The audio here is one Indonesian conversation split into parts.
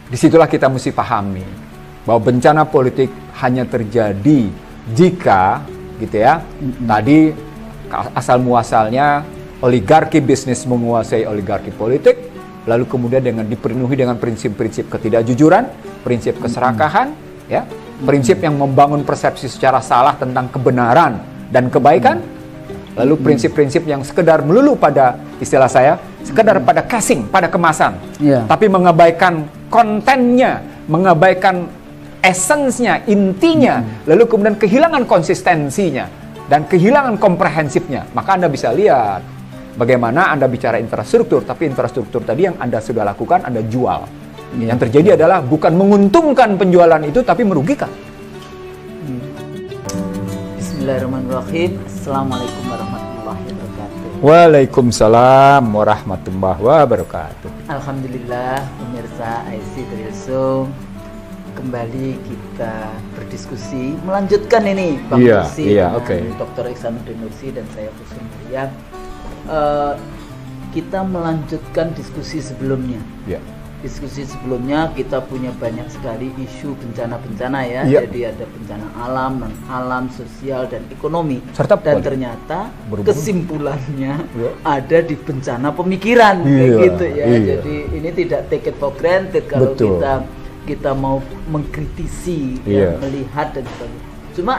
disitulah kita mesti pahami bahwa bencana politik hanya terjadi jika gitu ya, tadi asal muasalnya oligarki bisnis menguasai oligarki politik, lalu kemudian dipenuhi dengan prinsip-prinsip ketidakjujuran, prinsip keserakahan, ya, prinsip yang membangun persepsi secara salah tentang kebenaran dan kebaikan, lalu prinsip-prinsip yang sekedar melulu pada istilah saya, sekedar pada casing, pada kemasan, tapi mengabaikan kontennya, mengabaikan esensnya, intinya, lalu kemudian kehilangan konsistensinya dan kehilangan komprehensifnya. Maka Anda bisa lihat bagaimana Anda bicara infrastruktur, tapi infrastruktur tadi yang Anda sudah lakukan, Anda jual. Yang terjadi adalah bukan menguntungkan penjualan itu, tapi merugikan. Bismillahirrahmanirrahim. Assalamualaikum warahmatullahi wabarakatuh. Waalaikumsalam warahmatullahi wabarakatuh. Alhamdulillah, pemirsa IC Trilso, kembali kita berdiskusi, melanjutkan ini Bang Nursi dengan Dr. Ihsanuddin Nursi dan saya Fusun Mulia. Kita melanjutkan diskusi sebelumnya. Diskusi sebelumnya kita punya banyak sekali isu bencana-bencana ya. Jadi ada bencana alam, non-alam, sosial dan ekonomi. Dan ternyata kesimpulannya ada di bencana pemikiran gitu ya. Jadi ini tidak take it for granted kalau kita mau mengkritisi, melihat dan sebagainya. Cuma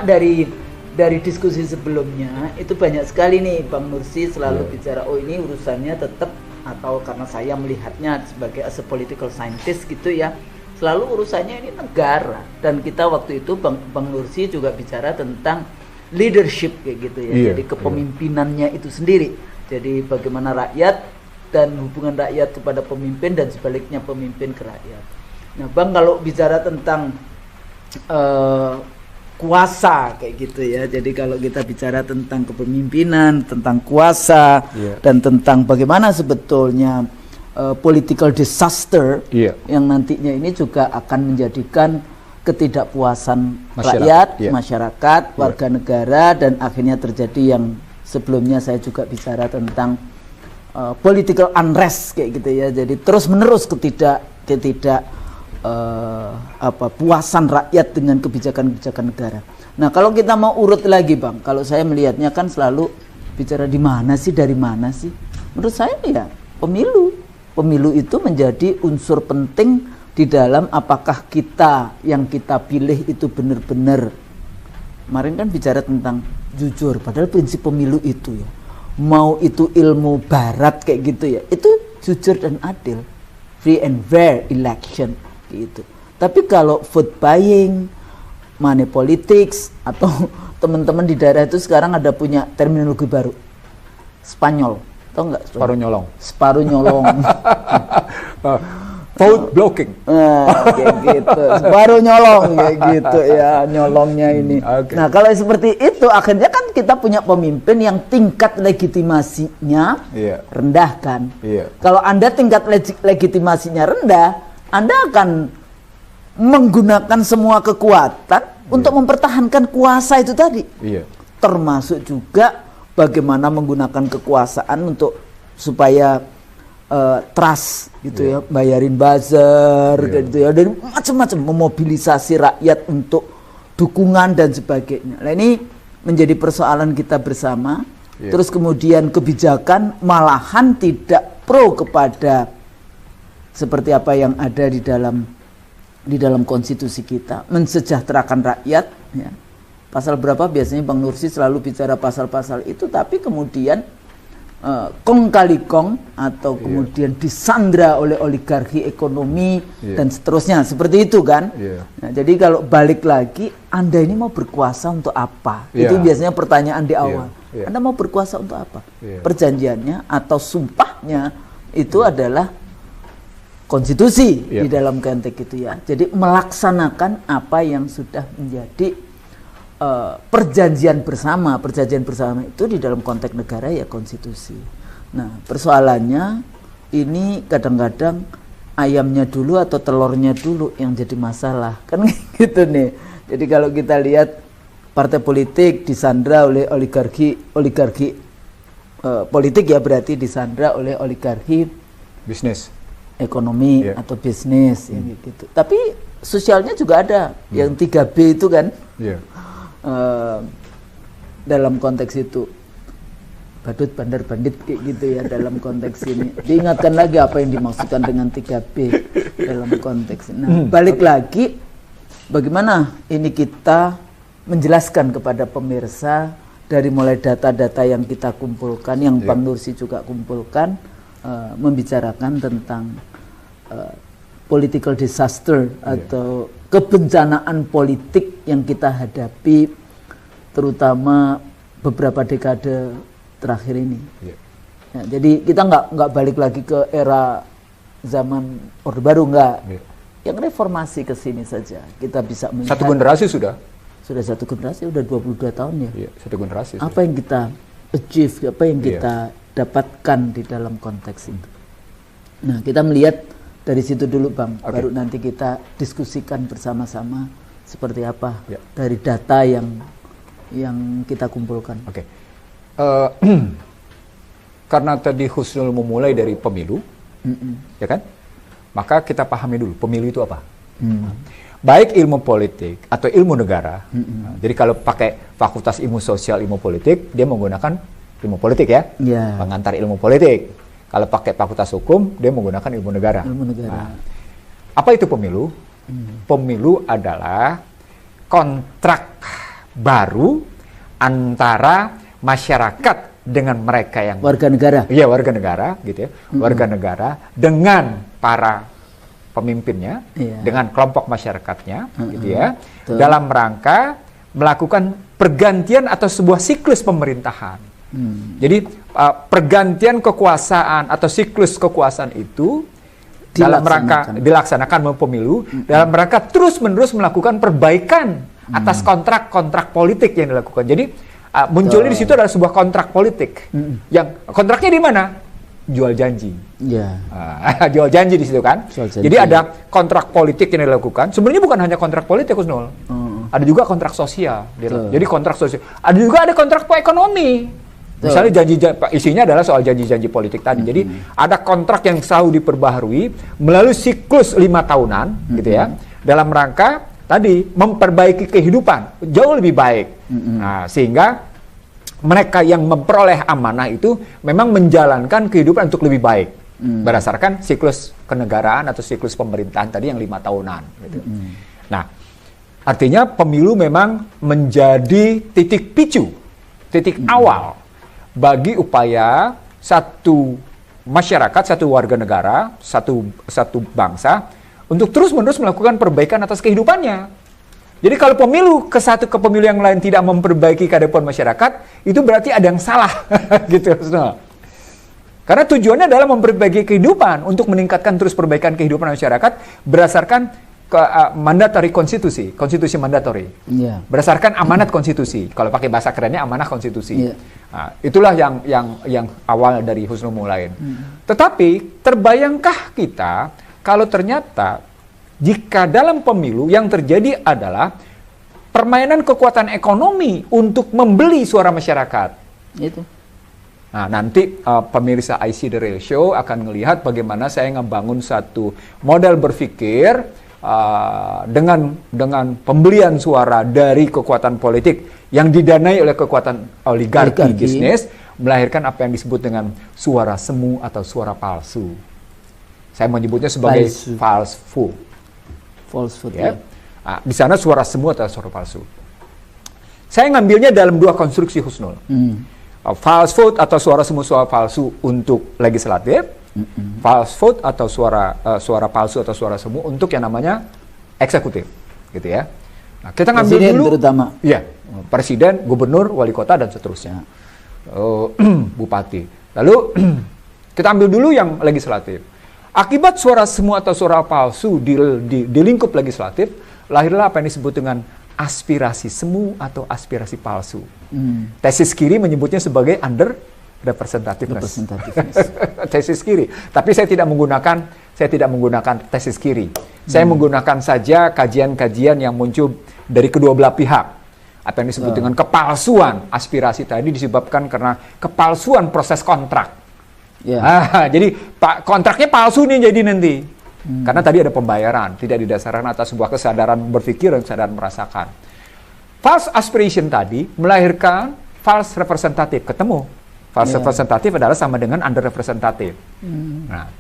dari diskusi sebelumnya itu banyak sekali nih Bang Nursi selalu bicara, oh ini urusannya tetap, atau karena saya melihatnya sebagai as a political scientist gitu ya, selalu urusannya ini negara. Dan kita waktu itu Bang Nursi juga bicara tentang leadership kayak gitu ya. Jadi kepemimpinannya itu sendiri. Jadi bagaimana rakyat dan hubungan rakyat kepada pemimpin dan sebaliknya pemimpin ke rakyat. Nah Bang, kalau bicara tentang kuasa kayak gitu ya, jadi kalau kita bicara tentang kepemimpinan, tentang kuasa, dan tentang bagaimana sebetulnya political disaster yang nantinya ini juga akan menjadikan ketidakpuasan masyarakat, warga negara, dan akhirnya terjadi yang sebelumnya saya juga bicara tentang political unrest kayak gitu ya, jadi terus menerus puasan rakyat dengan kebijakan-kebijakan negara. Nah kalau kita mau urut lagi Bang, kalau saya melihatnya kan selalu bicara di mana sih, dari mana sih. Menurut saya ya pemilu itu menjadi unsur penting di dalam apakah yang kita pilih itu benar-benar, kemarin kan bicara tentang jujur, padahal prinsip pemilu itu ya, mau itu ilmu barat kayak gitu ya, itu jujur dan adil, free and fair election gitu. Tapi kalau vote buying, money politics, atau teman-teman di daerah itu sekarang ada punya terminologi baru, Spanyol, tau nggak? Separuh nyolong. Vote blocking. Kayak gitu. Separuh nyolong kayak gitu ya, nyolongnya ini. Nah kalau seperti itu akhirnya kan kita punya pemimpin yang tingkat legitimasinya rendah kan. Kalau Anda tingkat legitimasinya rendah, Anda akan menggunakan semua kekuatan untuk mempertahankan kuasa itu tadi. Termasuk juga bagaimana menggunakan kekuasaan untuk supaya trust gitu ya, bayarin buzzer gitu ya, dan macam-macam, memobilisasi rakyat untuk dukungan dan sebagainya. Nah ini menjadi persoalan kita bersama. Terus kemudian kebijakan malahan tidak pro kepada seperti apa yang ada di dalam konstitusi kita, mensejahterakan rakyat ya. Pasal berapa biasanya Bang Nursi selalu bicara pasal-pasal itu, tapi kemudian kong kali kong atau kemudian disandra oleh oligarki ekonomi dan seterusnya, seperti itu kan. Nah, jadi kalau balik lagi, Anda ini mau berkuasa untuk apa? Itu biasanya pertanyaan di awal. Anda mau berkuasa untuk apa? Perjanjiannya atau sumpahnya itu adalah konstitusi di dalam konteks itu ya. Jadi melaksanakan apa yang sudah menjadi perjanjian bersama itu di dalam konteks negara ya konstitusi. Nah persoalannya ini kadang-kadang ayamnya dulu atau telurnya dulu yang jadi masalah kan gitu nih. Jadi kalau kita lihat partai politik disandra oleh oligarki politik ya, berarti disandra oleh oligarki bisnis ekonomi atau bisnis yang gitu. Tapi sosialnya juga ada yang 3B itu kan. Dalam konteks itu badut, bandar, bandit kayak gitu ya dalam konteks ini. Diingatkan lagi apa yang dimaksudkan dengan 3B dalam konteks ini. Nah, balik lagi bagaimana ini kita menjelaskan kepada pemirsa dari mulai data-data yang kita kumpulkan, yang Bang Nursi juga kumpulkan, membicarakan tentang political disaster atau kebencanaan politik yang kita hadapi, terutama beberapa dekade terakhir ini. Ya, jadi kita nggak balik lagi ke era zaman Orde Baru, nggak. Yang reformasi ke sini saja kita bisa melihat. Satu generasi sudah satu generasi, udah 22 tahun ya. Satu generasi. Apa yang kita achieve, apa yang kita dapatkan di dalam konteks itu. Nah, kita melihat dari situ dulu Bang, baru nanti kita diskusikan bersama-sama seperti apa dari data yang kita kumpulkan. Karena tadi Husnul memulai dari pemilu, ya kan? Maka kita pahami dulu pemilu itu apa. Baik ilmu politik atau ilmu negara. Jadi kalau pakai fakultas ilmu sosial, ilmu politik, dia menggunakan ilmu politik ya, pengantar ilmu politik. Kalau pakai fakultas hukum, dia menggunakan ilmu negara. Nah, apa itu pemilu? Pemilu adalah kontrak baru antara masyarakat dengan mereka yang warga negara. Iya, warga negara gitu ya. Warga negara dengan para pemimpinnya, dengan kelompok masyarakatnya gitu ya. Dalam rangka melakukan pergantian atau sebuah siklus pemerintahan. Jadi pergantian kekuasaan atau siklus kekuasaan itu dalam rangka dilaksanakan pemilu dalam rangka terus-menerus melakukan perbaikan atas kontrak-kontrak politik yang dilakukan. Jadi munculnya di situ adalah sebuah kontrak politik. Yang kontraknya di mana? Jual janji. Jual janji di situ kan. Jadi ada kontrak politik yang dilakukan. Sebenarnya bukan hanya kontrak politik, Husnul. Ada juga kontrak sosial. Jadi kontrak sosial. Ada kontrak ekonomi. Misalnya isinya adalah soal janji-janji politik tadi. Jadi ada kontrak yang selalu diperbaharui melalui siklus 5 tahunan, gitu ya, dalam rangka tadi memperbaiki kehidupan jauh lebih baik. Nah, sehingga mereka yang memperoleh amanah itu memang menjalankan kehidupan untuk lebih baik berdasarkan siklus kenegaraan atau siklus pemerintahan tadi yang 5 tahunan. Gitu. Nah, artinya pemilu memang menjadi titik picu, titik awal bagi upaya satu masyarakat, satu warga negara, satu bangsa untuk terus-menerus melakukan perbaikan atas kehidupannya. Jadi kalau pemilu ke pemilu yang lain tidak memperbaiki kehidupan masyarakat, itu berarti ada yang salah, gitu. Karena tujuannya adalah memperbaiki kehidupan untuk meningkatkan terus perbaikan kehidupan masyarakat berdasarkan mandatory konstitusi mandatory, berdasarkan amanat konstitusi. Kalau pakai bahasa kerennya amanah konstitusi. Nah, itulah yang awal dari Husnul Mulain. Tetapi terbayangkah kita kalau ternyata jika dalam pemilu yang terjadi adalah permainan kekuatan ekonomi untuk membeli suara masyarakat. Itu. Nah, nanti pemirsa IC The Real Show akan melihat bagaimana saya ngebangun satu model berpikir dengan pembelian suara dari kekuatan politik yang didanai oleh kekuatan oligarki bisnis, melahirkan apa yang disebut dengan suara semu atau suara palsu. Saya menyebutnya sebagai false vote. Ya. Nah, di sana suara semu atau suara palsu. Saya ngambilnya dalam dua konstruksi, Husnul. False vote atau suara semu, suara palsu untuk legislatif. False vote atau suara palsu atau suara semu untuk yang namanya eksekutif, gitu ya. Nah, kita ngambil presiden dulu, terutama. Ya, presiden, gubernur, wali kota dan seterusnya, bupati. Lalu kita ambil dulu yang legislatif. Akibat suara semu atau suara palsu di lingkup legislatif, lahirlah apa yang disebut dengan aspirasi semu atau aspirasi palsu. Tesis kiri menyebutnya sebagai representativeness. Tesis kiri. Tapi saya tidak menggunakan tesis kiri. Saya menggunakan saja kajian-kajian yang muncul dari kedua belah pihak. Apa yang disebut dengan kepalsuan aspirasi tadi disebabkan karena kepalsuan proses kontrak. Jadi kontraknya palsu nih jadi nanti. Karena tadi ada pembayaran, tidak didasarkan atas sebuah kesadaran berpikir dan kesadaran merasakan. False aspiration tadi melahirkan false representative, ketemu. False representative adalah sama dengan under representative. Nah,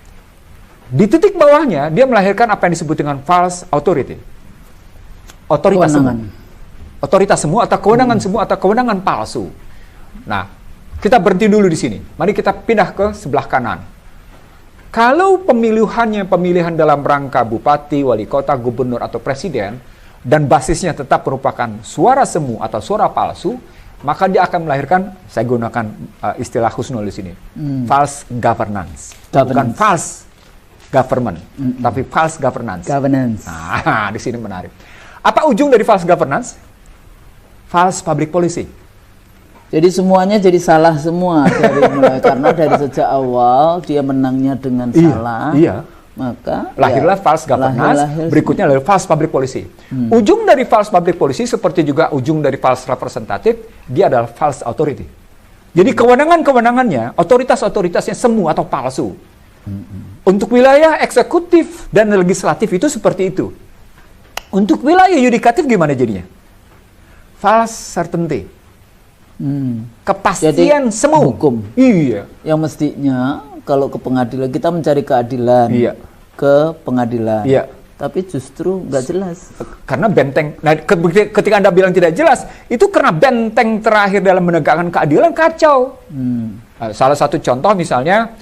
di titik bawahnya dia melahirkan apa yang disebut dengan false authority. Otoritas semua. Otoritas semua atau kewenangan semua atau kewenangan palsu. Nah, kita berhenti dulu di sini. Mari kita pindah ke sebelah kanan. Kalau pemilihan dalam rangka bupati, wali kota, gubernur, atau presiden, dan basisnya tetap merupakan suara semu atau suara palsu, maka dia akan melahirkan, saya gunakan istilah Husnul di sini, false governance. Bukan false government, tapi false governance. Nah, di sini menarik. Apa ujung dari false governance? False public policy. Jadi semuanya jadi salah semua dari mulai, karena dari sejak awal dia menangnya dengan salah. Maka lahirlah false governance, berikutnya adalah false public policy. Ujung dari false public policy seperti juga ujung dari false representative, dia adalah false authority. Jadi kewenangannya, otoritasnya semu atau palsu. Untuk wilayah eksekutif dan legislatif itu seperti itu. Untuk wilayah yudikatif gimana jadinya? False certainty. Kepastian semu hukum. Yang mestinya kalau ke pengadilan kita mencari keadilan. Ke pengadilan. Tapi justru nggak jelas. Karena benteng. Nah, ketika Anda bilang tidak jelas, itu karena benteng terakhir dalam menegakkan keadilan kacau. Salah satu contoh misalnya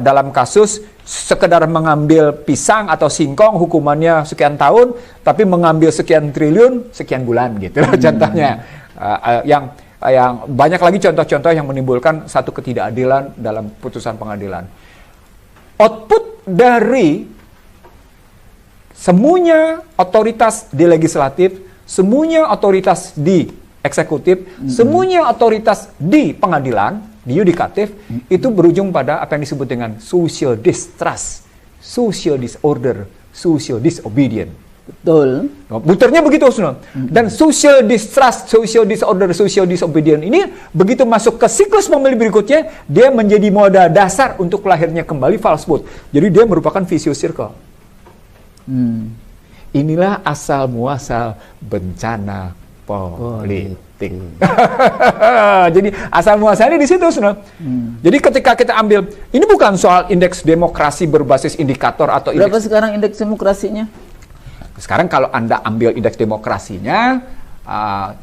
dalam kasus sekedar mengambil pisang atau singkong hukumannya sekian tahun, tapi mengambil sekian triliun sekian bulan gitu. Contohnya yang banyak lagi contoh-contoh yang menimbulkan satu ketidakadilan dalam putusan pengadilan. Output dari semuanya otoritas di legislatif, semuanya otoritas di eksekutif, semuanya otoritas di pengadilan, di yudikatif, itu berujung pada apa yang disebut dengan social distrust, social disorder, social disobedience. Betul. Muternya begitu, Husnul. Dan social distrust, social disorder, social disobedience ini begitu masuk ke siklus pemilih berikutnya, dia menjadi modal dasar untuk lahirnya kembali falsehood. Jadi dia merupakan vicious circle. Inilah asal muasal bencana politik. Jadi asal muasalnya di situ, Husnul. Jadi ketika kita ambil, ini bukan soal indeks demokrasi berbasis indikator atau berapa sekarang indeks demokrasinya? Sekarang kalau Anda ambil indeks demokrasinya,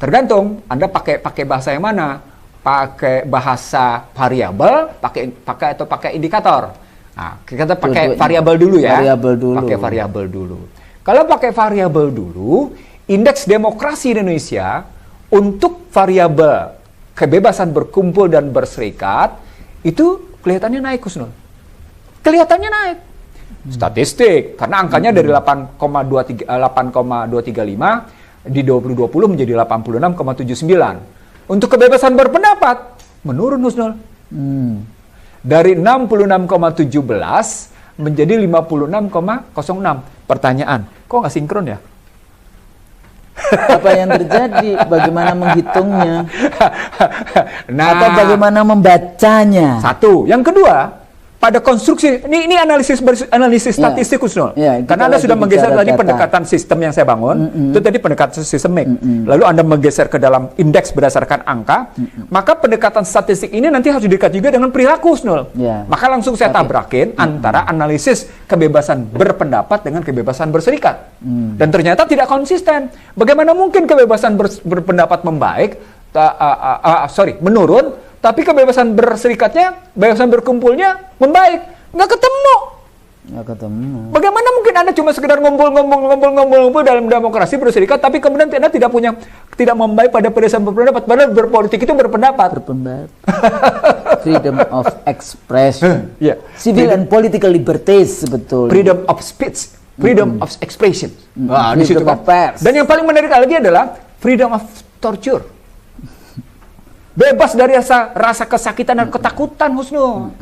tergantung Anda pakai bahasa yang mana. Pakai bahasa variabel, pakai indikator. Nah, kita pakai variabel dulu ya. Pakai variabel dulu. Kalau pakai variabel dulu, indeks demokrasi Indonesia untuk variabel kebebasan berkumpul dan berserikat itu kelihatannya naik, Husnul. Kelihatannya naik. Statistik, karena angkanya dari 8,235 di 2020 menjadi 86,79. Untuk kebebasan berpendapat menurun, Husnul. Dari 66,17 menjadi 56,06. Pertanyaan, kok nggak sinkron ya? Apa yang terjadi? Bagaimana menghitungnya? Atau bagaimana membacanya? Satu. Yang kedua, pada konstruksi ini analisis statistik, Husnul. Karena Anda sudah menggeser tadi pendekatan sistem yang saya bangun, itu tadi pendekatan sistemik. Lalu Anda menggeser ke dalam indeks berdasarkan angka, maka pendekatan statistik ini nanti harus didekat juga dengan perilaku, Husnul. Maka langsung saya tabrakin antara analisis kebebasan berpendapat dengan kebebasan berserikat. Dan ternyata tidak konsisten. Bagaimana mungkin kebebasan berpendapat menurun, tapi kebebasan berserikatnya, kebebasan berkumpulnya membaik. Nggak ketemu. Bagaimana mungkin Anda cuma sekedar ngumpul dalam demokrasi berserikat, tapi kemudian Anda tidak membaik pada kebebasan berpendapat, padahal berpolitik itu berpendapat. Freedom of expression. Civil and political liberties, sebetulnya. Freedom of speech, freedom of expression. Di situ kan. Dan yang paling menarik lagi adalah freedom of torture. Bebas dari rasa kesakitan dan ketakutan, Husnul.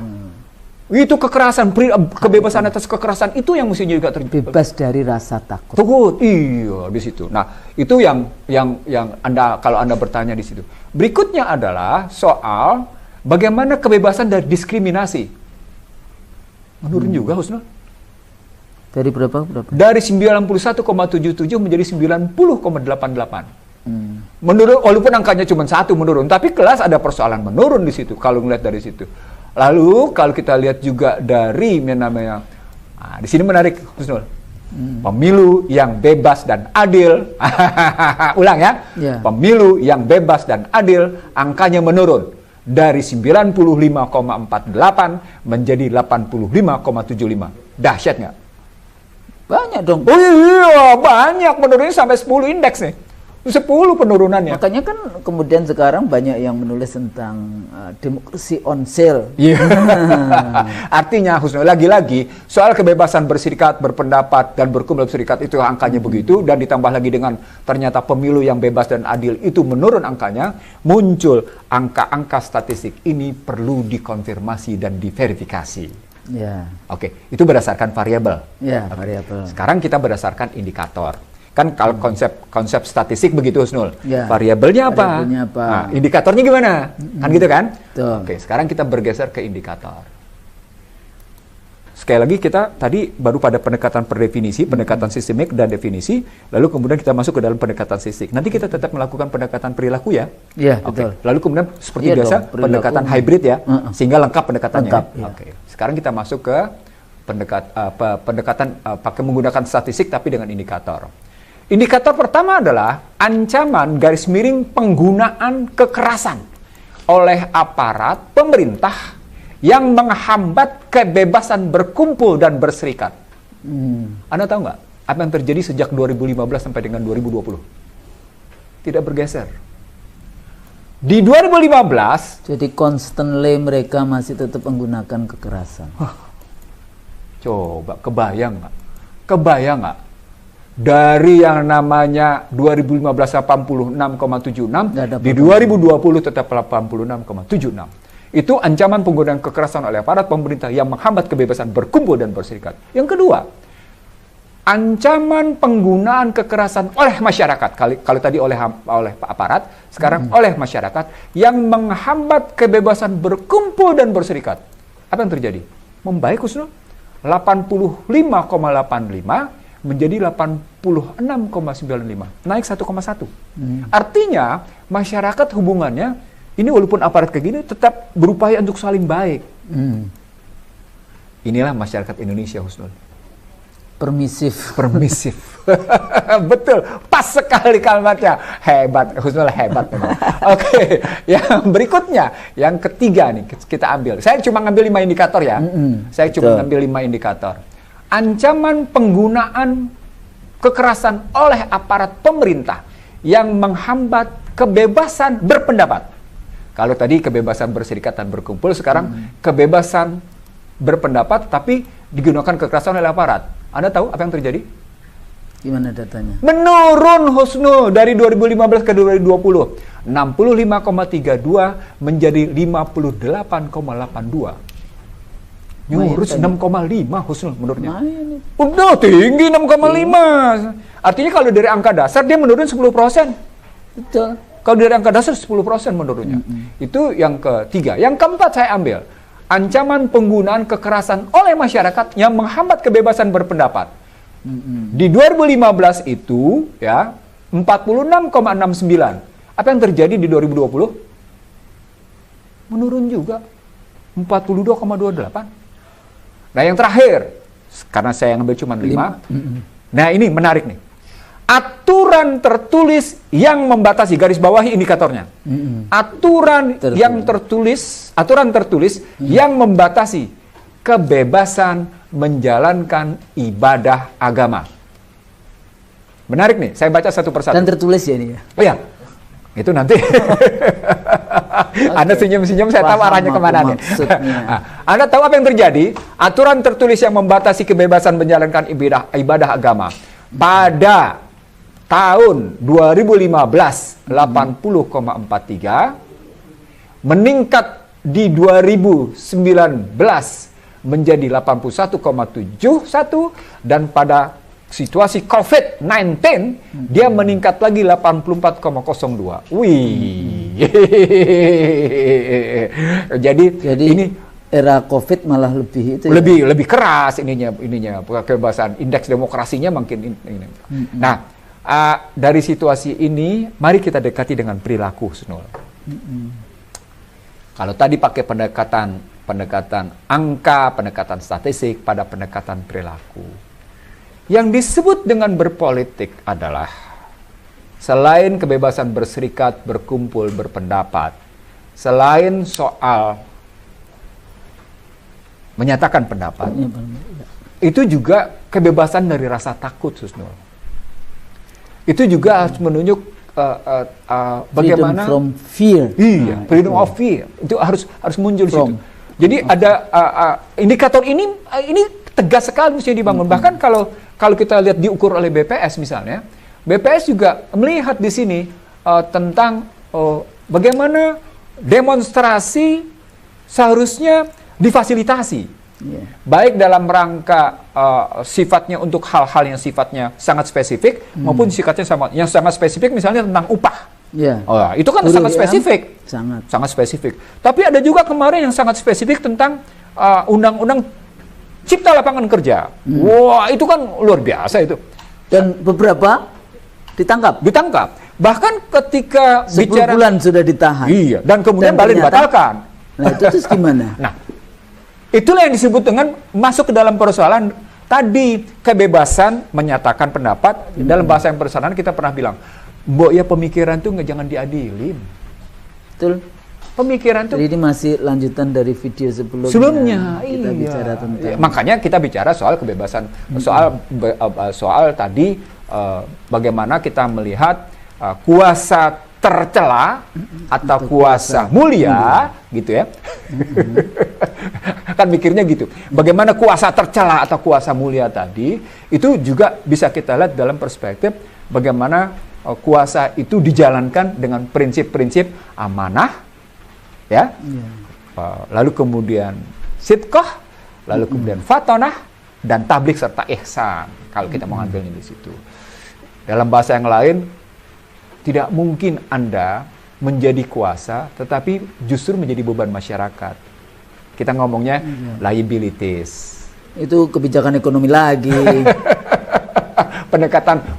Itu kekerasan, kebebasan atas kekerasan itu yang mestinya juga bebas dari rasa takut. Iya, di situ. Nah, itu yang Anda, kalau Anda bertanya di situ. Berikutnya adalah soal bagaimana kebebasan dari diskriminasi. Menurun juga, Husnul. Dari berapa? Dari 91,77 menjadi 90,88. Menurun, walaupun angkanya cuma 1 menurun, tapi kelas ada persoalan menurun di situ kalau ngeliat dari situ. Lalu kalau kita lihat juga dari namanya, di sini menarik, Husnul. Pemilu yang bebas dan adil. Ulang ya. Pemilu yang bebas dan adil, angkanya menurun dari 95,48 menjadi 85,75. Dahsyat nggak? Banyak dong. Oh iya, banyak, menurunnya sampai 10 indeks nih. 10 penurunannya. Makanya kan kemudian sekarang banyak yang menulis tentang demokrasi on sale. Artinya, Husnul, lagi-lagi soal kebebasan berserikat, berpendapat, dan berkumpul berserikat itu angkanya begitu, dan ditambah lagi dengan ternyata pemilu yang bebas dan adil itu menurun angkanya, muncul angka-angka statistik ini perlu dikonfirmasi dan diverifikasi. Oke, itu berdasarkan variabel. Variabel. Sekarang kita berdasarkan indikator. Kan kalau konsep statistik begitu, Husnul. Variabelnya apa? Nah, indikatornya gimana? Kan gitu kan? Oke, sekarang kita bergeser ke indikator. Sekali lagi kita tadi baru pada pendekatan per definisi, pendekatan sistemik dan definisi, lalu kemudian kita masuk ke dalam pendekatan sistemik. Nanti kita tetap melakukan pendekatan perilaku ya. Betul. Lalu kemudian seperti biasa pendekatan hybrid ya, sehingga lengkap pendekatannya. Oke. Sekarang kita masuk ke pendekatan pakai menggunakan statistik tapi dengan indikator. Indikator pertama adalah ancaman garis miring penggunaan kekerasan oleh aparat pemerintah yang menghambat kebebasan berkumpul dan berserikat. Anda tahu nggak apa yang terjadi sejak 2015 sampai dengan 2020? Tidak bergeser. Di 2015, jadi constantly mereka masih tetap menggunakan kekerasan. Coba kebayang nggak? Kebayang nggak? Dari yang namanya 2015 86,76 di 2020 tetap 86,76. Itu ancaman penggunaan kekerasan oleh aparat pemerintah yang menghambat kebebasan berkumpul dan berserikat. Yang kedua, ancaman penggunaan kekerasan oleh masyarakat. Kalau tadi oleh aparat, sekarang oleh masyarakat yang menghambat kebebasan berkumpul dan berserikat. Apa yang terjadi? Membaik, Husnul. 85,85 menjadi 86,95, naik 1,1. Artinya masyarakat hubungannya ini walaupun aparat kayak gini tetap berupaya untuk saling baik. Inilah masyarakat Indonesia, Husnul. Permisif. Betul, pas sekali kalimatnya. Hebat, Husnul, hebat memang. Oke, yang berikutnya, yang ketiga nih kita ambil. Saya cuma ngambil 5 indikator ya. Saya cuma ngambil 5 indikator. Ancaman penggunaan kekerasan oleh aparat pemerintah yang menghambat kebebasan berpendapat. Kalau tadi kebebasan berserikat dan berkumpul, sekarang kebebasan berpendapat tapi digunakan kekerasan oleh aparat. Anda tahu apa yang terjadi? Gimana datanya? Menurun, Husnul, dari 2015 ke 2020. 65,32 menjadi 58,82. Nyurus 6,5, Husnul, menurutnya. Udah tinggi 6,5. Artinya kalau dari angka dasar dia menurun 10%. Betul. Kalau dari angka dasar 10% menurunnya. Itu yang ketiga. Yang keempat saya ambil. Ancaman penggunaan kekerasan oleh masyarakat yang menghambat kebebasan berpendapat. Di 2015 itu ya 46,69. Apa yang terjadi di 2020? Menurun juga. 42,28. Nah, yang terakhir, karena saya ngambil cuma 5. Nah, ini menarik nih. Aturan tertulis yang membatasi, garis bawahi indikatornya. Aturan tertulis yang membatasi kebebasan menjalankan ibadah agama. Menarik nih, saya baca satu persatu. Dan tertulis ya ini ya? Oh ya, itu nanti. Anda senyum-senyum, saya tahu arahnya kemana nih. Anda tahu apa yang terjadi? Aturan tertulis yang membatasi kebebasan menjalankan ibadah agama. Pada tahun 2015, 80,43, meningkat di 2019 menjadi 81,71, dan pada situasi COVID-19 dia meningkat lagi 84,02. Wih. Jadi ini era COVID malah lebih itu. Lebih keras ininya kebebasan, indeks demokrasinya makin ini. Nah, dari situasi ini mari kita dekati dengan perilaku, Husnul. Kalau tadi pakai pendekatan angka, pendekatan statistik, pada pendekatan perilaku. Yang disebut dengan berpolitik adalah selain kebebasan berserikat, berkumpul, berpendapat, selain soal menyatakan pendapat, itu juga kebebasan dari rasa takut, Husnul. Itu juga harus menunjuk bagaimana freedom from fear. Iya, freedom of fear. Itu harus muncul di situ. Jadi ada indikator ini tegas sekali mesti dibangun. Bahkan kalau kita lihat diukur oleh BPS misalnya, BPS juga melihat di sini tentang bagaimana demonstrasi seharusnya difasilitasi, baik dalam rangka sifatnya untuk hal-hal yang sifatnya sangat spesifik maupun sifatnya yang sangat spesifik misalnya tentang upah. Itu kan sangat spesifik, sangat spesifik. Tapi ada juga kemarin yang sangat spesifik tentang undang-undang Cipta Lapangan Kerja. Wah, itu kan luar biasa itu. Dan beberapa ditangkap. Bahkan ketika 10 bulan sudah ditahan. Iya, dan kemudian balik dibatalkan. Nah, itu terus gimana? Nah, itulah yang disebut dengan masuk ke dalam persoalan tadi kebebasan menyatakan pendapat. Dalam bahasa yang persoalan kita pernah bilang, Mbok ya pemikiran tuh jangan diadilin. Betul. Pemikiran tuh. Jadi ini masih lanjutan dari video sebelumnya. Kita bicara tentang. Makanya kita bicara soal kebebasan, soal tadi bagaimana kita melihat kuasa tercela atau kuasa mulia, gitu ya. Kan mikirnya gitu. Bagaimana kuasa tercela atau kuasa mulia tadi itu juga bisa kita lihat dalam perspektif bagaimana kuasa itu dijalankan dengan prinsip-prinsip amanah, ya, lalu kemudian sidqah, lalu kemudian fatonah dan tablik serta ihsan. Kalau kita mau ngambilnya di situ. Dalam bahasa yang lain, tidak mungkin Anda menjadi kuasa, tetapi justru menjadi beban masyarakat. Kita ngomongnya liabilities. Itu kebijakan ekonomi lagi.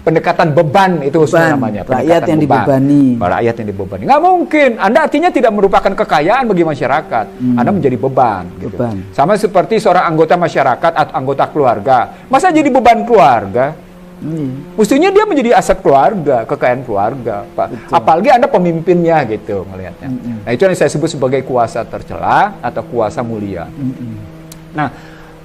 pendekatan beban itu namanya. Rakyat yang dibebani. Rakyat yang dibebani. Nggak mungkin. Anda artinya tidak merupakan kekayaan bagi masyarakat. Anda menjadi beban. Gitu. Sama seperti seorang anggota masyarakat atau anggota keluarga. Masa jadi beban keluarga? Mestinya dia menjadi aset keluarga, kekayaan keluarga, Pak. Apalagi Anda pemimpinnya gitu melihatnya. Nah, itu yang saya sebut sebagai kuasa tercela atau kuasa mulia. Nah,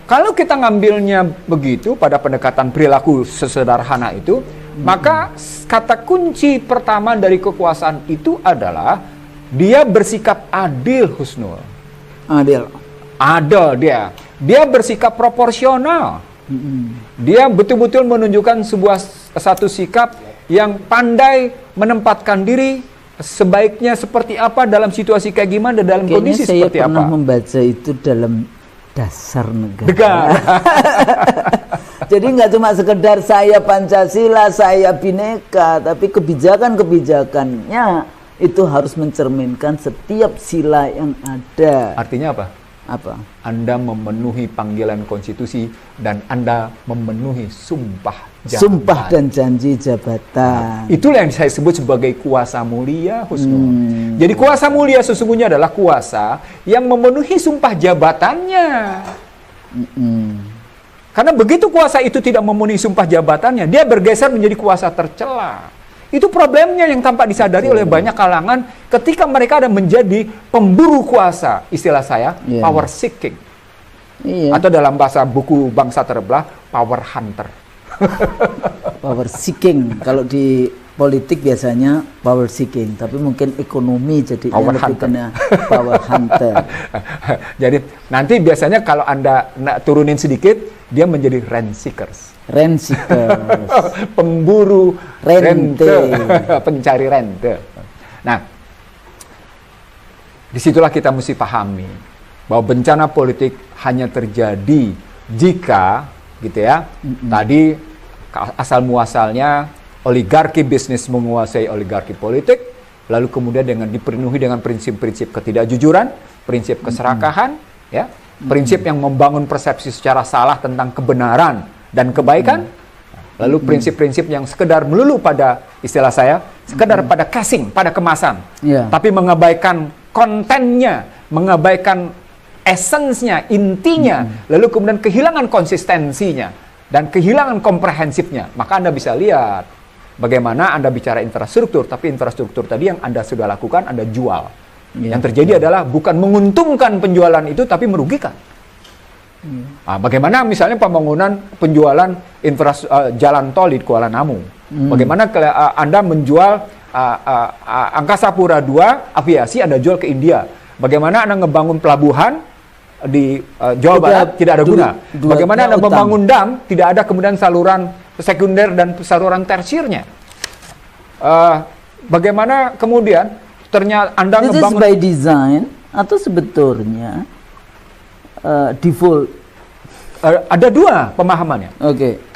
kalau kita ngambilnya begitu pada pendekatan perilaku sesederhana itu, maka kata kunci pertama dari kekuasaan itu adalah dia bersikap adil, Husnul. Adil dia. Dia bersikap proporsional. Dia betul-betul menunjukkan satu sikap yang pandai menempatkan diri sebaiknya seperti apa dalam situasi kayak gimana, dalam kondisi seperti apa. Saya pernah membaca itu dalam Dasar Negara. Jadi nggak cuma sekedar saya Pancasila, saya Bhinneka, tapi kebijakan-kebijakannya itu harus mencerminkan setiap sila yang ada. Artinya apa? Anda memenuhi panggilan konstitusi dan Anda memenuhi sumpah jabatan. Sumpah dan janji jabatan. Itulah yang saya sebut sebagai kuasa mulia, Husnul. Jadi kuasa mulia sesungguhnya adalah kuasa yang memenuhi sumpah jabatannya. Karena begitu kuasa itu tidak memenuhi sumpah jabatannya, dia bergeser menjadi kuasa tercela. Itu problemnya yang tampak disadari oleh banyak kalangan ketika mereka ada menjadi pemburu kuasa, istilah saya, power seeking. Atau dalam bahasa buku Bangsa Terbelah, power hunter. Power seeking, kalau di politik biasanya power seeking, tapi mungkin ekonomi jadi power hunter. Power hunter. Jadi nanti biasanya kalau Anda turunin sedikit, dia menjadi rent seekers. Pemburu rente. Pencari rente. Nah, disitulah kita mesti pahami bahwa bencana politik hanya terjadi jika, gitu ya, tadi asal muasalnya oligarki bisnis menguasai oligarki politik, lalu kemudian dipenuhi dengan prinsip-prinsip ketidakjujuran, prinsip keserakahan, ya, prinsip yang membangun persepsi secara salah tentang kebenaran dan kebaikan, lalu prinsip-prinsip yang sekedar melulu pada, istilah saya, sekedar pada casing, pada kemasan, tapi mengabaikan kontennya, mengabaikan esensnya, intinya, lalu kemudian kehilangan konsistensinya dan kehilangan komprehensifnya. Maka Anda bisa lihat bagaimana Anda bicara infrastruktur, tapi infrastruktur tadi yang Anda sudah lakukan, Anda jual. Yang terjadi adalah bukan menguntungkan penjualan itu, tapi merugikan. Nah, bagaimana misalnya pembangunan penjualan jalan tol di Kuala Namu? Bagaimana Anda menjual Angkasa Pura II aviasi, Anda jual ke India? Bagaimana Anda ngebangun pelabuhan di Jawa Barat tidak ada guna? Bagaimana Anda membangun dam, tidak ada kemudian saluran sekunder dan saluran tersiernya? Bagaimana kemudian ternyata Anda ngebangun by design atau sebetulnya default? Ada dua pemahamannya.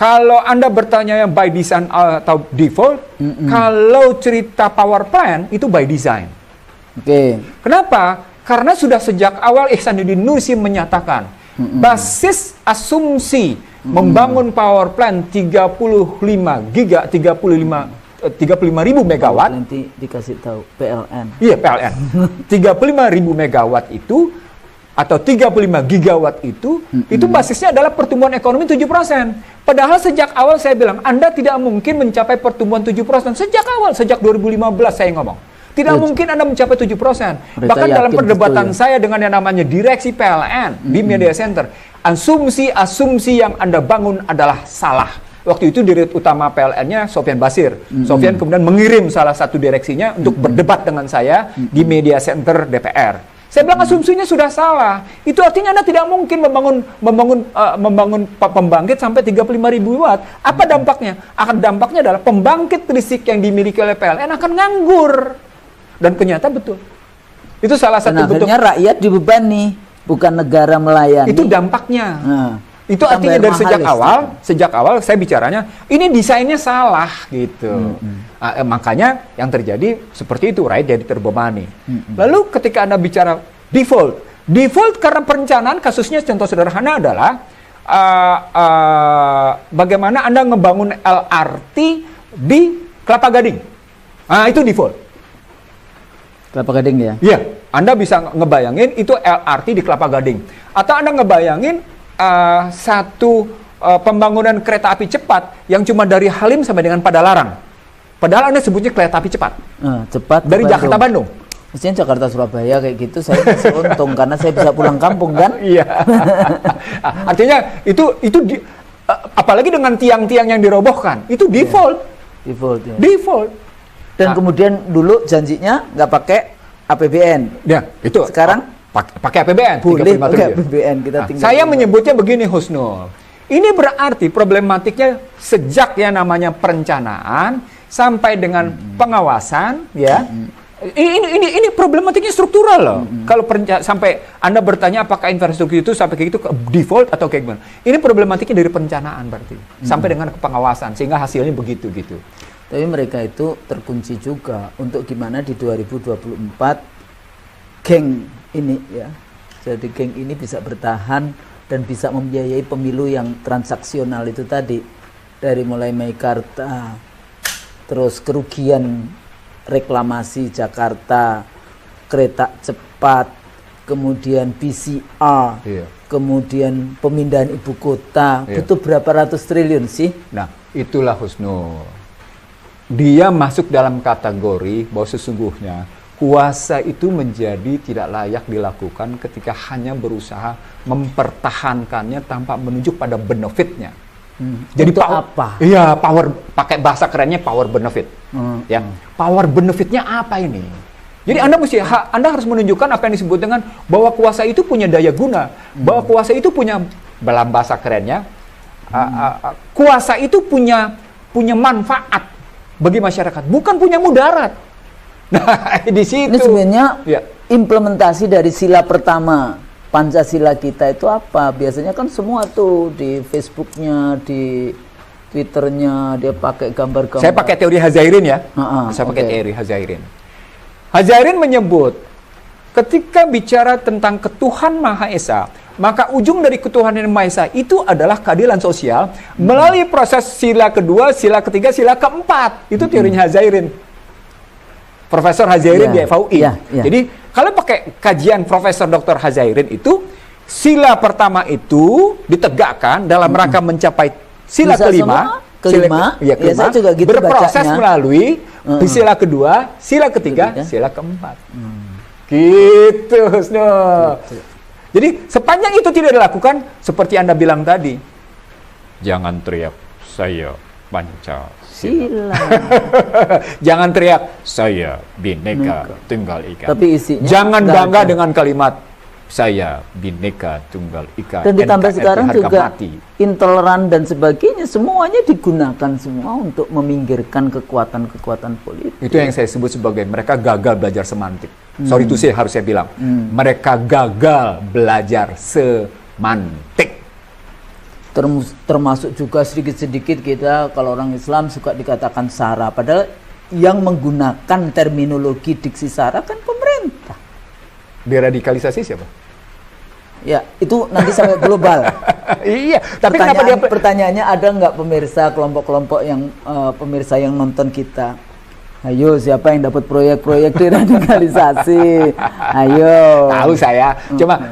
Kalau Anda bertanya yang by design atau default, kalau cerita power plant itu by design. Kenapa? Karena sudah sejak awal Ihsanuddin Nursi menyatakan basis asumsi membangun power plant 35.000 megawatt. Nanti dikasih tahu PLN. Iya, PLN. 35.000 megawatt itu atau 35 gigawatt itu basisnya adalah pertumbuhan ekonomi 7%. Padahal sejak awal saya bilang Anda tidak mungkin mencapai pertumbuhan 7%. Sejak awal, sejak 2015 saya ngomong. Tidak mungkin Anda mencapai 7%. Bahkan dalam perdebatan saya dengan yang namanya direksi PLN di media center, asumsi yang Anda bangun adalah salah. Waktu itu direktur utama PLN-nya Sofyan Basir. Sofyan kemudian mengirim salah satu direksinya untuk berdebat dengan saya di media center DPR. Saya bilang asumsinya sudah salah. Itu artinya Anda tidak mungkin membangun pembangkit sampai 35.000 watt. Apa dampaknya? Dampaknya adalah pembangkit listrik yang dimiliki oleh PLN akan nganggur. Dan ternyata betul. Itu salah satu bentuk. Akhirnya rakyat dibebani, bukan negara melayani. Itu dampaknya. Itu artinya dari sejak awal saya bicaranya ini desainnya salah gitu. Makanya yang terjadi seperti itu, rakyat jadi terbebani. Lalu ketika Anda bicara default karena perencanaan, kasusnya contoh sederhana adalah bagaimana Anda ngebangun LRT di Kelapa Gading. Itu default. Kelapa Gading ya? Iya, Anda bisa ngebayangin itu LRT di Kelapa Gading. Atau Anda ngebayangin satu pembangunan kereta api cepat yang cuma dari Halim sampai dengan Padalarang. Padahal Anda sebutnya kereta api cepat. Cepat dari Jakarta Bandung. Mestinya Jakarta Surabaya kayak gitu saya masih untung karena saya bisa pulang kampung kan. Iya. Artinya itu apalagi dengan tiang-tiang yang dirobohkan, itu default. Default. Dan kemudian dulu janjinya nggak pakai APBN. Ya, itu. Sekarang pakai APBN. Boleh pakai APBN. Saya menyebutnya begini, Husnul. Ini berarti problematiknya sejak yang namanya perencanaan sampai dengan pengawasan, ya. Ini problematiknya struktural loh. Kalau sampai Anda bertanya apakah infrastruktur itu sampai kayak gitu default atau kayak gimana? Ini problematiknya dari perencanaan berarti sampai dengan pengawasan sehingga hasilnya begitu gitu. Tapi mereka itu terkunci juga untuk gimana di 2024 geng ini ya. Jadi geng ini bisa bertahan dan bisa membiayai pemilu yang transaksional itu tadi. Dari mulai Meikarta, terus kerugian reklamasi Jakarta, kereta cepat, kemudian PCR, kemudian pemindahan ibu kota, butuh berapa ratus triliun sih? Nah, itulah Husnul. Dia masuk dalam kategori bahwa sesungguhnya kuasa itu menjadi tidak layak dilakukan ketika hanya berusaha mempertahankannya tanpa menuju pada benefitnya. Jadi apa? Iya, power, pakai bahasa kerennya power benefit. Ya, power benefitnya apa ini? Jadi Anda harus menunjukkan apa yang disebut dengan bahwa kuasa itu punya daya guna, bahwa kuasa itu punya, dalam bahasa kerennya, kuasa itu punya manfaat bagi masyarakat, bukan punya mudarat. Nah, di situ. Ini sebenarnya implementasi dari sila pertama Pancasila kita itu apa? Biasanya kan semua tuh di Facebooknya, di Twitternya dia pakai gambar-gambar. Saya pakai teori Hazairin ya. Saya pakai teori Hazairin. Hazairin menyebut ketika bicara tentang ketuhan Maha Esa, maka ujung dari ketuhanan yang Maha Esa itu adalah keadilan sosial melalui proses sila kedua, sila ketiga, sila keempat. Itu teorinya Hazairin. Profesor Hazairin di FUI. Jadi kalau pakai kajian Profesor Dr. Hazairin itu, sila pertama itu ditegakkan dalam rangka mencapai sila kelima, saya juga gitu berproses bacanya. Melalui sila kedua, sila ketiga, sila keempat. Gitu, Husnul. Jadi sepanjang itu tidak dilakukan, seperti Anda bilang tadi, jangan teriak, saya Pancasila. Jangan teriak, saya Bhinneka Tunggal Ika. Tapi isinya jangan bangga dengan kalimat, saya Bhinneka Tunggal Ika. Dan ditambah sekarang juga mati. Intoleran dan sebagainya, semuanya digunakan semua untuk meminggirkan kekuatan-kekuatan politik. Itu yang saya sebut sebagai mereka gagal belajar semantik. Sorry itu sih harus saya bilang. Mereka gagal belajar semantik. Termasuk juga sedikit-sedikit kita kalau orang Islam suka dikatakan sara, padahal yang menggunakan terminologi diksi sara kan pemerintah. Deradikalisasi siapa? Ya, itu nanti sampai global. Iya, tapi kenapa dia pertanyaannya ada nggak pemirsa kelompok-kelompok yang pemirsa yang nonton kita? Ayo, siapa yang dapat proyek-proyek deradikalisasi? Ayo. Tahu saya.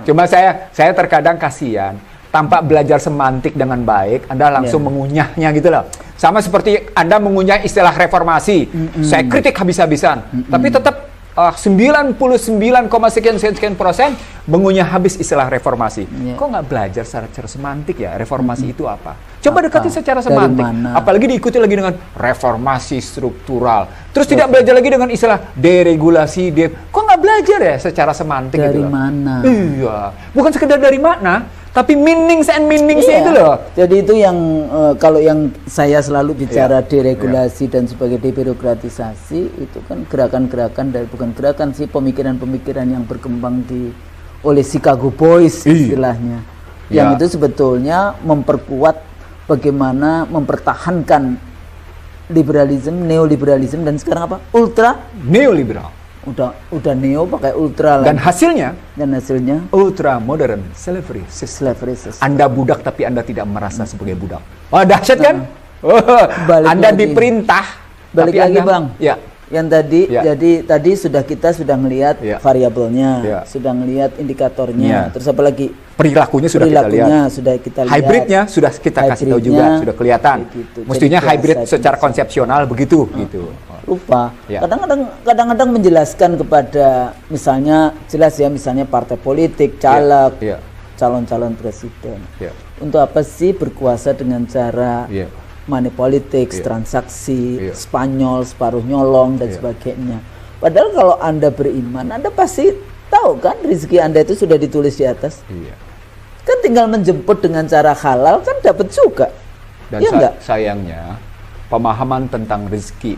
Cuma saya terkadang kasihan. Tanpa belajar semantik dengan baik, Anda langsung mengunyahnya gitu loh. Sama seperti Anda mengunyah istilah reformasi. Saya kritik habis-habisan. Tapi tetap 99,sekian% mengunyah habis istilah reformasi. Kok nggak belajar secara semantik ya, reformasi itu apa? Coba dekati secara semantik. Apalagi diikuti lagi dengan reformasi struktural. Terus tidak belajar lagi dengan istilah deregulasi. Kok nggak belajar ya secara semantik? Dari mana? Iya, bukan sekedar dari mana, tapi meanings and meanings-nya itu loh. Jadi itu yang kalau yang saya selalu bicara deregulasi dan sebagai debirokratisasi, itu kan gerakan-gerakan dari bukan gerakan sih, pemikiran-pemikiran yang berkembang oleh Chicago Boys istilahnya. Yang itu sebetulnya memperkuat bagaimana mempertahankan liberalisme, neoliberalisme, dan sekarang apa? Ultra neoliberal. Udah neo pakai ultra lagi. Dan hasilnya ultra modern slavery system. Anda budak tapi Anda tidak merasa sebagai budak. Wah, dahsyat kan? Anda lagi. Diperintah balik tapi lagi Anda, Bang. Yang tadi jadi tadi kita sudah melihat variabelnya, sudah melihat indikatornya. Terus apa lagi? Perilakunya sudah kita lihat. Hybridnya sudah kita kasih tahu juga, sudah kelihatan. Gitu. Mestinya hybrid secara konsepsional begitu gitu. Lupa. Kadang-kadang menjelaskan kepada misalnya jelas ya, misalnya partai politik, caleg, calon-calon presiden. Untuk apa sih berkuasa dengan cara money politics, transaksi, Spanyol, separuh nyolong dan sebagainya. Padahal kalau Anda beriman, Anda pasti tahu kan rezeki Anda itu sudah ditulis di atas. Kan tinggal menjemput dengan cara halal kan dapat juga. Dan sayangnya pemahaman tentang rezeki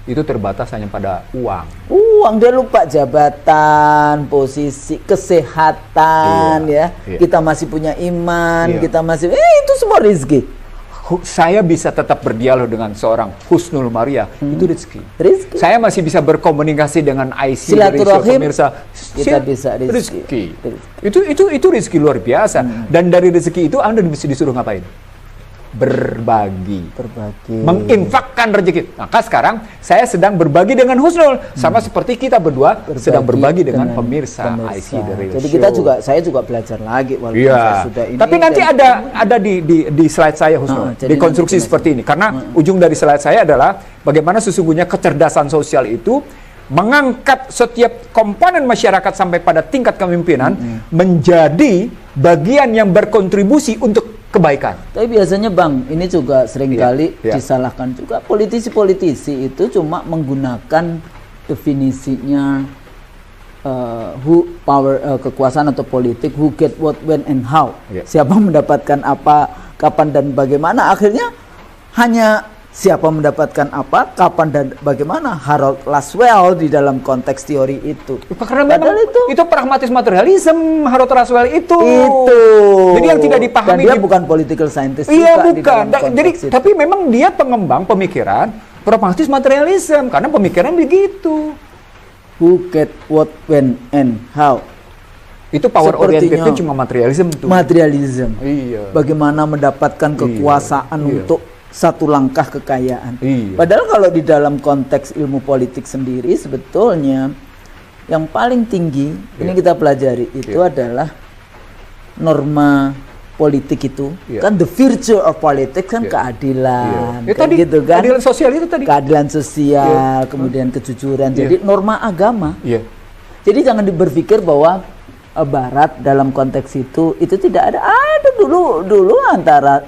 itu terbatas hanya pada uang. Dia lupa jabatan, posisi, kesehatan Kita masih punya iman, kita masih itu semua rezeki. Saya bisa tetap berdialog dengan seorang Husnul Maria, itu rezeki. Saya masih bisa berkomunikasi dengan IC dari pemirsa, kita bisa rezeki. Itu rezeki luar biasa. Dan dari rezeki itu Anda mesti disuruh ngapain? Berbagi, menginfakkan rezeki. Maka sekarang saya sedang berbagi dengan Husnul, sama seperti kita berdua sedang berbagi dengan pemirsa IC dari Jadi kita saya juga belajar lagi walaupun saya sudah ini. Tapi nanti ada di slide saya Husnul, dikonstruksi seperti ini. Karena ujung dari slide saya adalah bagaimana sesungguhnya kecerdasan sosial itu mengangkat setiap komponen masyarakat sampai pada tingkat kepemimpinan menjadi bagian yang berkontribusi untuk kebaikan. Tapi biasanya Bang, ini juga seringkali disalahkan juga. Politisi-politisi itu cuma menggunakan definisinya kekuasaan atau politik, who get what, when, and how. Siapa mendapatkan apa, kapan dan bagaimana. Akhirnya hanya siapa mendapatkan apa, kapan dan bagaimana. Harold Laswell di dalam konteks teori itu. Karena memang itu pragmatis materialisme, Harold Laswell itu. Jadi yang tidak dipahami. Dan dia bukan political scientist bukan. Jadi tapi memang dia pengembang pemikiran pragmatis materialisme karena pemikiran begitu. Who get what, when, and how. Itu power orientednya cuma materialisme tuh. Materialisme. Iya. Bagaimana mendapatkan kekuasaan untuk satu langkah kekayaan. Iya. Padahal kalau di dalam konteks ilmu politik sendiri sebetulnya yang paling tinggi ini kita pelajari itu adalah norma politik itu kan the virtue of politics kan keadilan, tadi, gitu kan? Keadilan sosial itu tadi. Keadilan sosial, kemudian kejujuran. Jadi norma agama. Jadi jangan berpikir bahwa Barat dalam konteks itu tidak ada. Dulu antara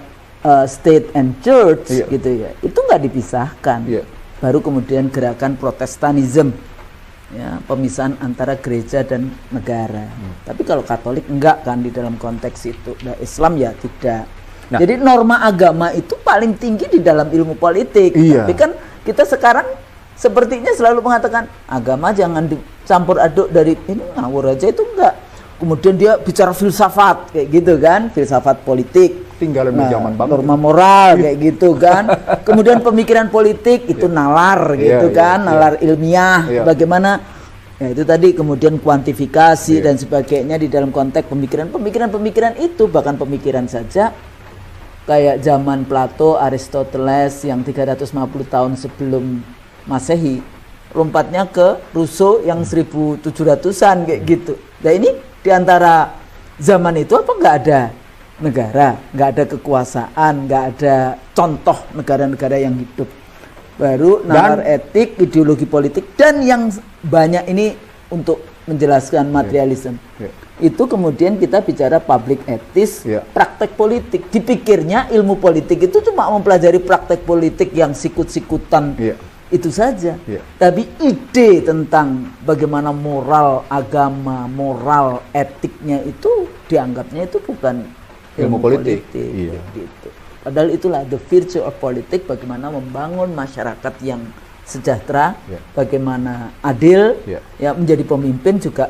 state and church gitu ya. Itu nggak dipisahkan. Baru kemudian gerakan Protestanisme. Ya, pemisahan antara gereja dan negara. Tapi kalau Katolik enggak kan di dalam konteks itu. Nah, Islam ya tidak. Nah, jadi norma agama itu paling tinggi di dalam ilmu politik. Tapi kan kita sekarang sepertinya selalu mengatakan agama jangan dicampur aduk dari ini ngawur aja, itu enggak. Kemudian dia bicara filsafat kayak gitu kan, filsafat politik. Tinggal zaman bang. Norma moral kayak gitu kan. Kemudian pemikiran politik itu nalar gitu kan, nalar ilmiah. Bagaimana ya itu tadi kemudian kuantifikasi dan sebagainya di dalam konteks pemikiran itu, bahkan pemikiran saja kayak zaman Plato, Aristoteles yang 350 tahun sebelum Masehi, lompatnya ke Rousseau yang 1700-an kayak gitu. Nah ini diantara zaman itu apa nggak ada negara, nggak ada kekuasaan, nggak ada contoh negara-negara yang hidup. Baru nalar etik, ideologi politik, dan yang banyak ini untuk menjelaskan materialisme. Itu kemudian kita bicara public ethics, praktek politik. Dipikirnya ilmu politik itu cuma mempelajari praktek politik yang sikut-sikutan itu saja. Tapi ide tentang bagaimana moral agama, moral etiknya itu dianggapnya itu bukan ilmu politik. Gitu. Padahal itulah the virtue of politik, bagaimana membangun masyarakat yang sejahtera, bagaimana adil, ya menjadi pemimpin juga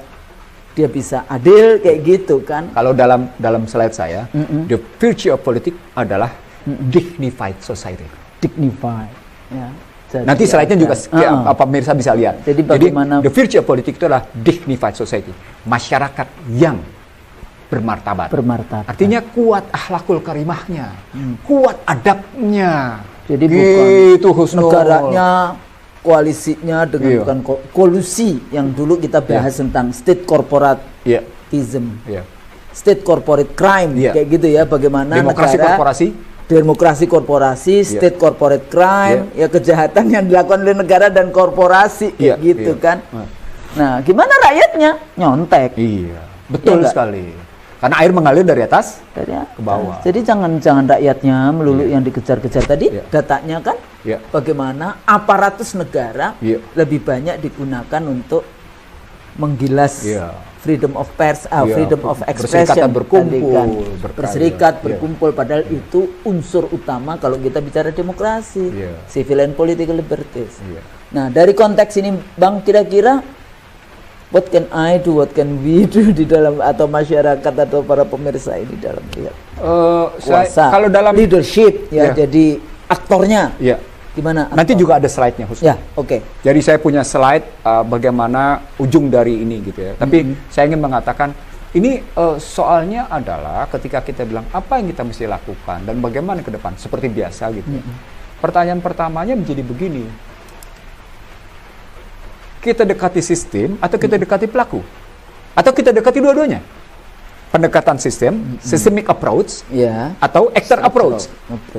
dia bisa adil kayak gitu kan. Kalau dalam slide saya, the virtue of politik adalah dignified society. Dignified. Ya. Jadi nanti slide-nya juga pemirsa bisa lihat. Jadi bagaimana the virtue of politik itu adalah dignified society, masyarakat yang bermartabat. Artinya kuat akhlakul karimahnya, kuat adabnya. Jadi bukan negaranya, koalisinya dengan bukan kolusi yang dulu kita bahas tentang state corporatism, state corporate crime kayak gitu ya. Bagaimana demokrasi korporasi, state corporate crime, ya kejahatan yang dilakukan oleh negara dan korporasi gitu kan. Nah, gimana rakyatnya? Nyontek. Betul sekali. Karena air mengalir dari atas ke bawah. Jadi jangan rakyatnya melulu yang dikejar-kejar tadi. Datanya kan bagaimana aparatus negara lebih banyak digunakan untuk menggilas freedom of pers, freedom of expression, berserikat, berkumpul. Padahal itu unsur utama kalau kita bicara demokrasi, civil and political liberties. Nah dari konteks ini Bang, kira-kira what can I do, what can we do di dalam, atau masyarakat atau para pemirsa ini dalam lihat kuasa, kalau dalam leadership jadi aktornya gimana? Nanti juga ada slide-nya khusus. Jadi saya punya slide bagaimana ujung dari ini gitu ya. Tapi saya ingin mengatakan ini soalnya adalah ketika kita bilang apa yang kita mesti lakukan dan bagaimana ke depan seperti biasa gitu. Pertanyaan pertamanya menjadi begini. Kita dekati sistem atau kita dekati pelaku? Atau kita dekati dua-duanya? Pendekatan sistem, systemic approach, atau actor approach.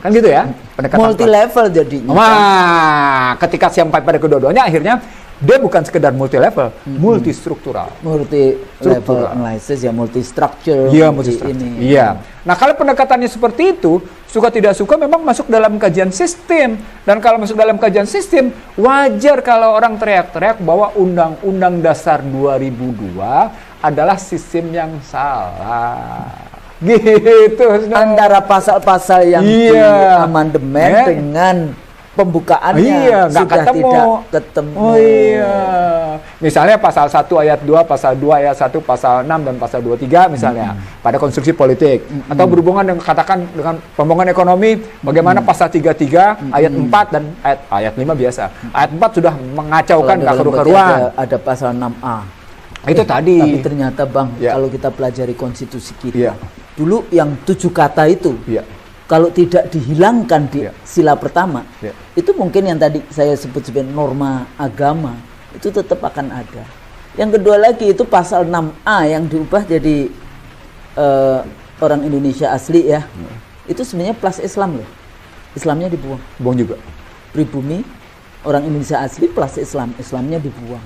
Kan gitu ya? Pendekatan multi level jadinya. Wah, ketika sampai pada kedua-duanya akhirnya dia bukan sekedar multi level, multi struktural. Multi level analysis ya, multi structure. Iya, multi structure. Iya. Nah, kalau pendekatannya seperti itu, suka tidak suka memang masuk dalam kajian sistem. Dan kalau masuk dalam kajian sistem, wajar kalau orang teriak-teriak bahwa Undang-Undang Dasar 2002 adalah sistem yang salah. Gitu. Antara pasal-pasal yang di amandemen dengan pembukaannya sudah tidak ketemu. Misalnya pasal 1 ayat 2, pasal 2 ayat 1, pasal 6 dan pasal 23 misalnya pada konstruksi politik atau berhubungan dengan katakan dengan pembangunan ekonomi, bagaimana pasal 33 ayat 4 dan ayat 5 biasa. Ayat 4 sudah mengacaukan keruan. Ada pasal 6A. Itu tadi. Tapi ternyata Bang, kalau kita pelajari konstitusi kita, Ya. dulu yang 7 kata itu, Ya. kalau tidak dihilangkan di sila pertama, itu mungkin yang tadi saya sebut sebagai norma agama, itu tetap akan ada. Yang kedua lagi itu pasal 6A yang diubah jadi orang Indonesia asli ya. Itu sebenarnya plus Islam loh. Islamnya dibuang. Buang juga. Pribumi, orang Indonesia asli plus Islam, Islamnya dibuang.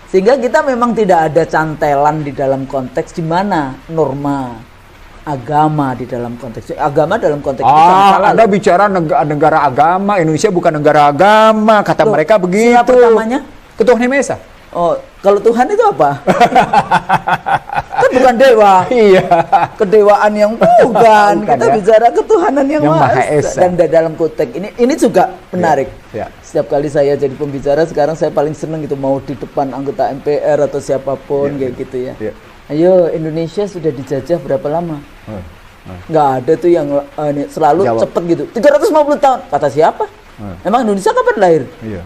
Sehingga kita memang tidak ada cantelan di dalam konteks di mana norma agama di dalam konteks agama dalam konteks itu salah. Anda bicara negara agama, Indonesia bukan negara agama, kata mereka begitu. Siapa namanya? Ketua Nemesa. Oh, kalau Tuhan itu apa? Kan bukan dewa. Iya. Kedewaan yang bukan. Kita ya. bicara ketuhanan yang Maha Esa. Dan dalam konteks ini juga menarik. Ya. Setiap kali saya jadi pembicara sekarang saya paling senang itu mau di depan anggota MPR atau siapapun kayak gitu ya. Ayo, Indonesia sudah dijajah berapa lama? Nggak ada tuh yang selalu cepet gitu. 350 tahun. Kata siapa? Emang Indonesia kapan lahir? Iya.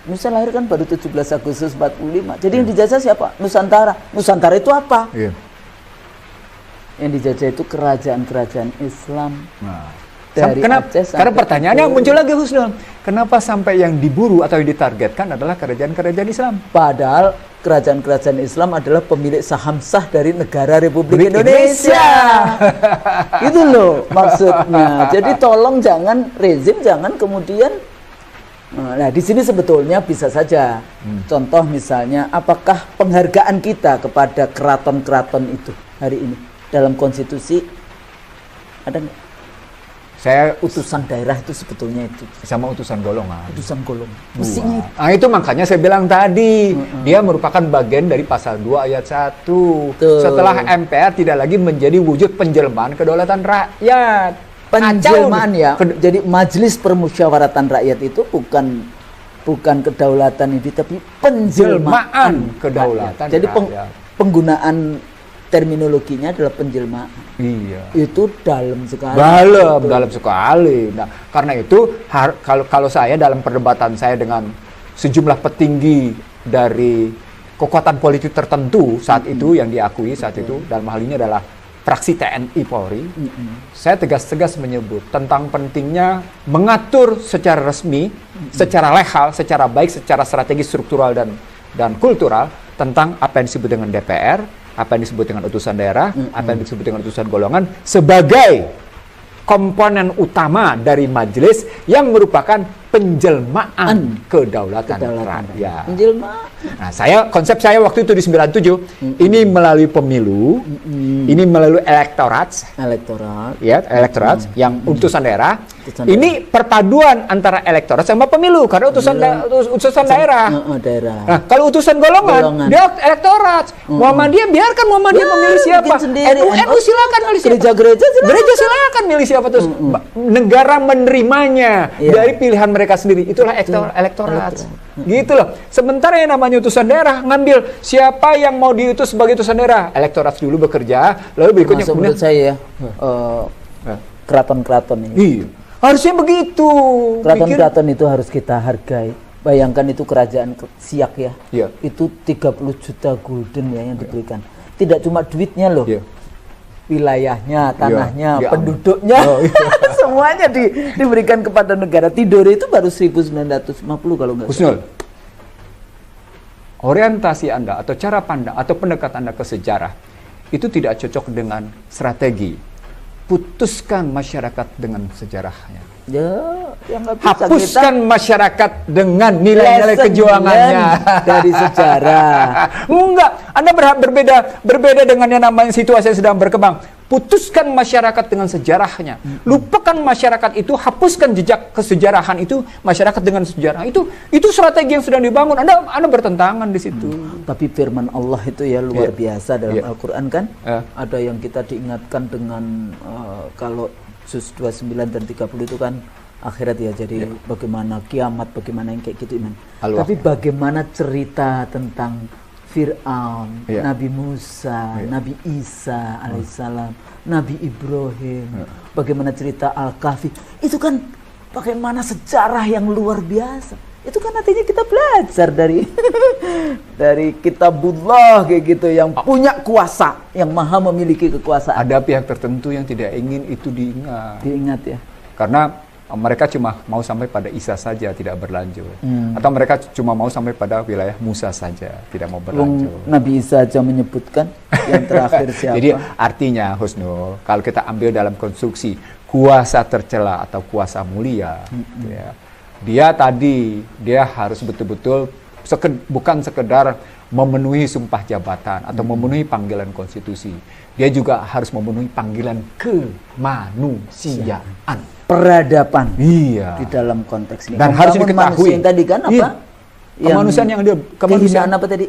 Indonesia lahir kan baru 17 Agustus 45. Jadi yang dijajah siapa? Nusantara. Nusantara itu apa? Iya. Yang dijajah itu kerajaan-kerajaan Islam. Nah. Dari Aceh Karena pertanyaannya muncul lagi Husnul. Kenapa sampai yang diburu atau yang ditargetkan adalah kerajaan-kerajaan Islam? Padahal kerajaan-kerajaan Islam adalah pemilik saham sah dari negara Republik Indonesia. Itu loh maksudnya. Jadi tolong jangan rezim, jangan kemudian. Nah, di sini sebetulnya bisa saja. Contoh misalnya, apakah penghargaan kita kepada keraton-keraton itu hari ini dalam konstitusi ada nggak? Saya Utusan daerah itu sebetulnya itu sama utusan golongan. utusan golongan. Mestinya itu. Nah, itu makanya saya bilang tadi, dia merupakan bagian dari pasal 2 ayat 1. Setelah MPR tidak lagi menjadi wujud penjelmaan kedaulatan rakyat. Penjelmaan ya. Jadi Majelis Permusyawaratan Rakyat itu bukan kedaulatan itu, tapi penjelmaan kedaulatan. Jadi penggunaan terminologinya adalah penjelmaan. Iya. Itu dalam sekali. Dalam sekali. Nah, karena itu kalau saya dalam perdebatan saya dengan sejumlah petinggi dari kekuatan politik tertentu saat itu yang diakui saat itu, dalam hal ini adalah fraksi TNI Polri, saya tegas-tegas menyebut tentang pentingnya mengatur secara resmi, secara legal, secara baik, secara strategis, struktural dan kultural tentang apa yang disebut dengan DPR, apa yang disebut dengan utusan daerah, apa yang disebut dengan utusan golongan sebagai komponen utama dari majelis yang merupakan penjelmaan kedaulatan rakyat. Penjelmaan. Nah, konsep saya waktu itu di 97 ini melalui pemilu, ini melalui elektorat, yang utusan daerah. Ini perpaduan antara elektorat sama pemilu karena utusan daerah. Nah, kalau utusan golongan dia elektorat. Muhammadiyah biarkan Muhammadiyah memilih siapa. NU silakan milih siapa. Gereja silakan milih siapa terus. Negara menerimanya dari pilihan mereka sendiri. Itulah elektorat. Gitu loh. Sementara yang namanya utusan daerah ngambil siapa yang mau diutus sebagai utusan daerah. Elektorat dulu bekerja, lalu berikutnya kemudian menurut saya keraton-keraton ini. Iya. Harusnya begitu. Keraton-keraton itu harus kita hargai. Bayangkan itu kerajaan Siak ya. Iya. Itu 30 juta gulden ya yang diberikan. Tidak cuma duitnya loh. Iya. Wilayahnya, tanahnya, penduduknya, semuanya diberikan kepada negara. Tidore itu baru 1950 kalau nggak salah. Orientasi Anda atau cara pandang atau pendekatan Anda ke sejarah itu tidak cocok dengan strategi. Putuskan masyarakat dengan sejarahnya. Hapuskan masyarakat dengan nilai-nilai kejuangannya dari sejarah. Enggak, Anda berbeda dengan yang namanya situasi yang sedang berkembang. Putuskan masyarakat dengan sejarahnya. Lupakan masyarakat itu, hapuskan jejak kesejarahan itu, masyarakat dengan sejarah. Itu strategi yang sedang dibangun. Anda bertentangan di situ. Tapi firman Allah itu ya luar biasa dalam Al-Qur'an kan. Ada yang kita diingatkan dengan kalau Juz 29 dan 30 itu kan akhirat ya, jadi bagaimana kiamat, bagaimana yang kayak gitu iman. Tapi bagaimana cerita tentang Fir'aun, Nabi Musa, Nabi Isa alaihissalam, Nabi Ibrahim, bagaimana cerita Al-Kahfi, itu kan bagaimana sejarah yang luar biasa. Itu kan artinya kita belajar dari dari kitabullah kayak gitu, yang punya kuasa, yang maha memiliki kekuasaan. Ada pihak tertentu yang tidak ingin itu diingat. Diingat ya. Karena mereka cuma mau sampai pada Isa saja, tidak berlanjut. Atau mereka cuma mau sampai pada wilayah Musa saja, tidak mau berlanjut. Nabi Isa aja menyebutkan yang terakhir siapa. Jadi artinya Husnul, kalau kita ambil dalam konstruksi kuasa tercela atau kuasa mulia, ya, dia harus betul-betul bukan sekedar memenuhi sumpah jabatan atau memenuhi panggilan konstitusi. Dia juga harus memenuhi panggilan kemanusiaan. Peradaban. Iya. Di dalam konteks ini. Dan harus diketahui. Yang tadi kan apa? Iya. Kemanusiaan yang dia kemanusiaan apa tadi?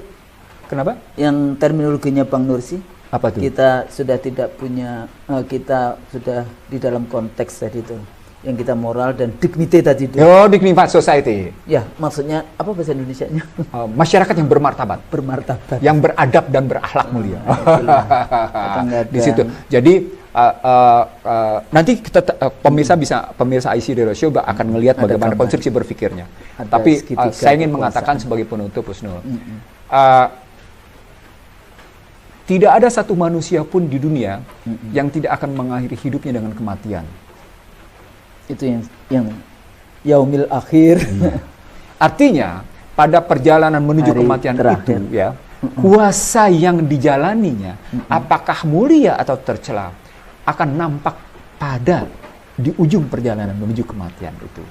Kenapa? Yang terminologinya Bang Nursi. Apa tuh? Kita sudah tidak punya, kita sudah di dalam konteks tadi itu. Yang kita moral dan dignity tadi itu. Oh, dignified society. Ya, maksudnya apa bahasa Indonesianya? Masyarakat yang bermartabat. Bermartabat. Yang beradab dan berakhlak mulia. Di situ. Jadi nanti kita pemirsa IC Radio Show akan melihat bagaimana konstruksi berpikirnya. Tapi saya ingin mengatakan sebagai penutup, Husnul, tidak ada satu manusia pun di dunia yang tidak akan mengakhiri hidupnya dengan kematian. Itu yang yaumil akhir. Artinya pada perjalanan menuju kematian terakhir, itu ya, kuasa yang dijalaninya apakah mulia atau tercela akan nampak pada di ujung perjalanan menuju kematian itu.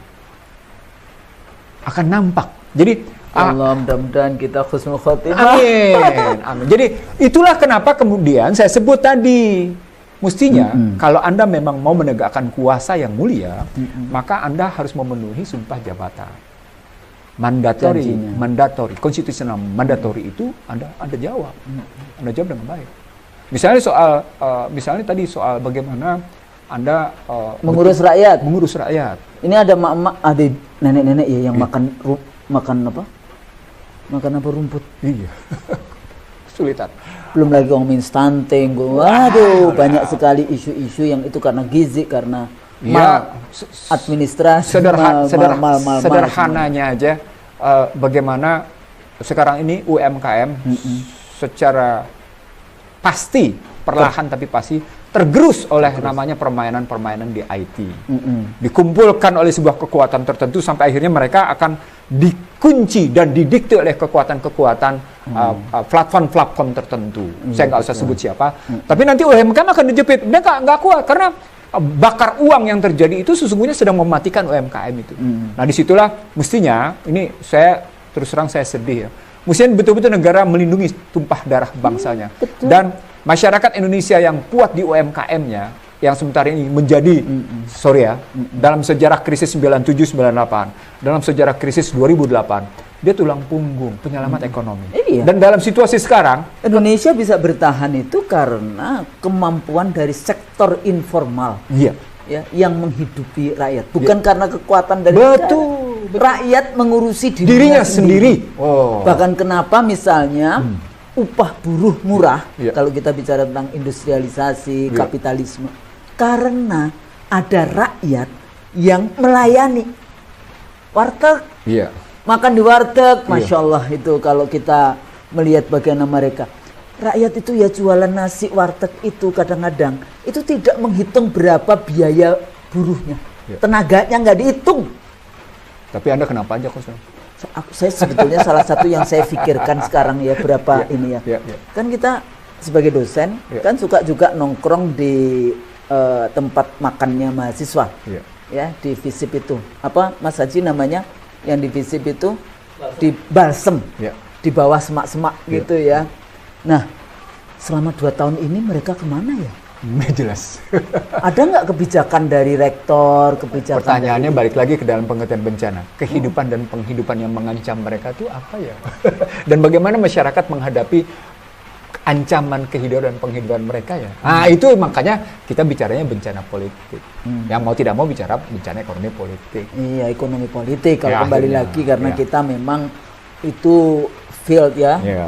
Akan nampak. Jadi Allah, mudah-mudahan kita husnul khotimah. Amin. Amin. Jadi itulah kenapa kemudian saya sebut tadi, mestinya kalau Anda memang mau menegakkan kuasa yang mulia, maka Anda harus memenuhi sumpah jabatan. Mandatori, konstitusional mandatori itu Anda jawab. Anda jawab dengan baik. Misalnya misalnya tadi soal bagaimana Anda mengurus rakyat. Mengurus rakyat. Ini ada mak-mak, ada nenek-nenek ya yang makan apa? Makan apa, rumput. Iya. Kesulitan. Belum lagi ngomongin stunting. Waduh, banyak sekali isu-isu yang itu karena gizi, karena administrasi. Sederhananya aja, bagaimana sekarang ini UMKM secara pasti, perlahan tapi pasti tergerus oleh namanya permainan-permainan di IT. Dikumpulkan oleh sebuah kekuatan tertentu sampai akhirnya mereka akan dikunci dan didikte oleh kekuatan-kekuatan platform-platform tertentu. Saya nggak usah sebut siapa. Tapi nanti UMKM akan dijepit. Dia nggak kuat karena bakar uang yang terjadi itu sesungguhnya sedang mematikan UMKM itu. Nah disitulah mestinya, ini saya terus terang saya sedih ya. Mestinya betul-betul negara melindungi tumpah darah bangsanya. Dan masyarakat Indonesia yang kuat di UMKM-nya, yang sementara ini menjadi, dalam sejarah krisis 97-98, dalam sejarah krisis 2008, dia tulang punggung, penyelamat ekonomi. Dan dalam situasi sekarang, Indonesia bisa bertahan itu karena kemampuan dari sektor informal. Iya. Ya, yang menghidupi rakyat, bukan karena kekuatan dari rakyat mengurusi dirinya sendiri. Bahkan kenapa misalnya upah buruh murah, kalau kita bicara tentang industrialisasi, kapitalisme, karena ada rakyat yang melayani. Warteg, makan di warteg, Masya Allah itu kalau kita melihat bagaimana mereka. Rakyat itu ya jualan nasi warteg itu kadang-kadang itu tidak menghitung berapa biaya buruhnya, tenaganya nggak dihitung. Tapi Anda kenapa aja kok? Saya sebetulnya salah satu yang saya pikirkan sekarang ya berapa ini ya. Kan kita sebagai dosen kan suka juga nongkrong di tempat makannya mahasiswa, ya di FISIP itu apa Mas Haji namanya yang di FISIP itu di Balsem, di bawah semak-semak gitu ya. Nah, selama 2 tahun ini mereka kemana ya? Jelas. Ada nggak kebijakan dari rektor, kebijakan? Pertanyaannya balik lagi ke dalam pengertian bencana. Kehidupan dan penghidupan yang mengancam mereka itu apa ya? Dan bagaimana masyarakat menghadapi ancaman kehidupan dan penghidupan mereka ya? Nah, itu makanya kita bicaranya bencana politik. Yang mau tidak mau bicara bencana ekonomi politik. Iya, ekonomi politik. Kalau kembali lagi karena kita memang itu field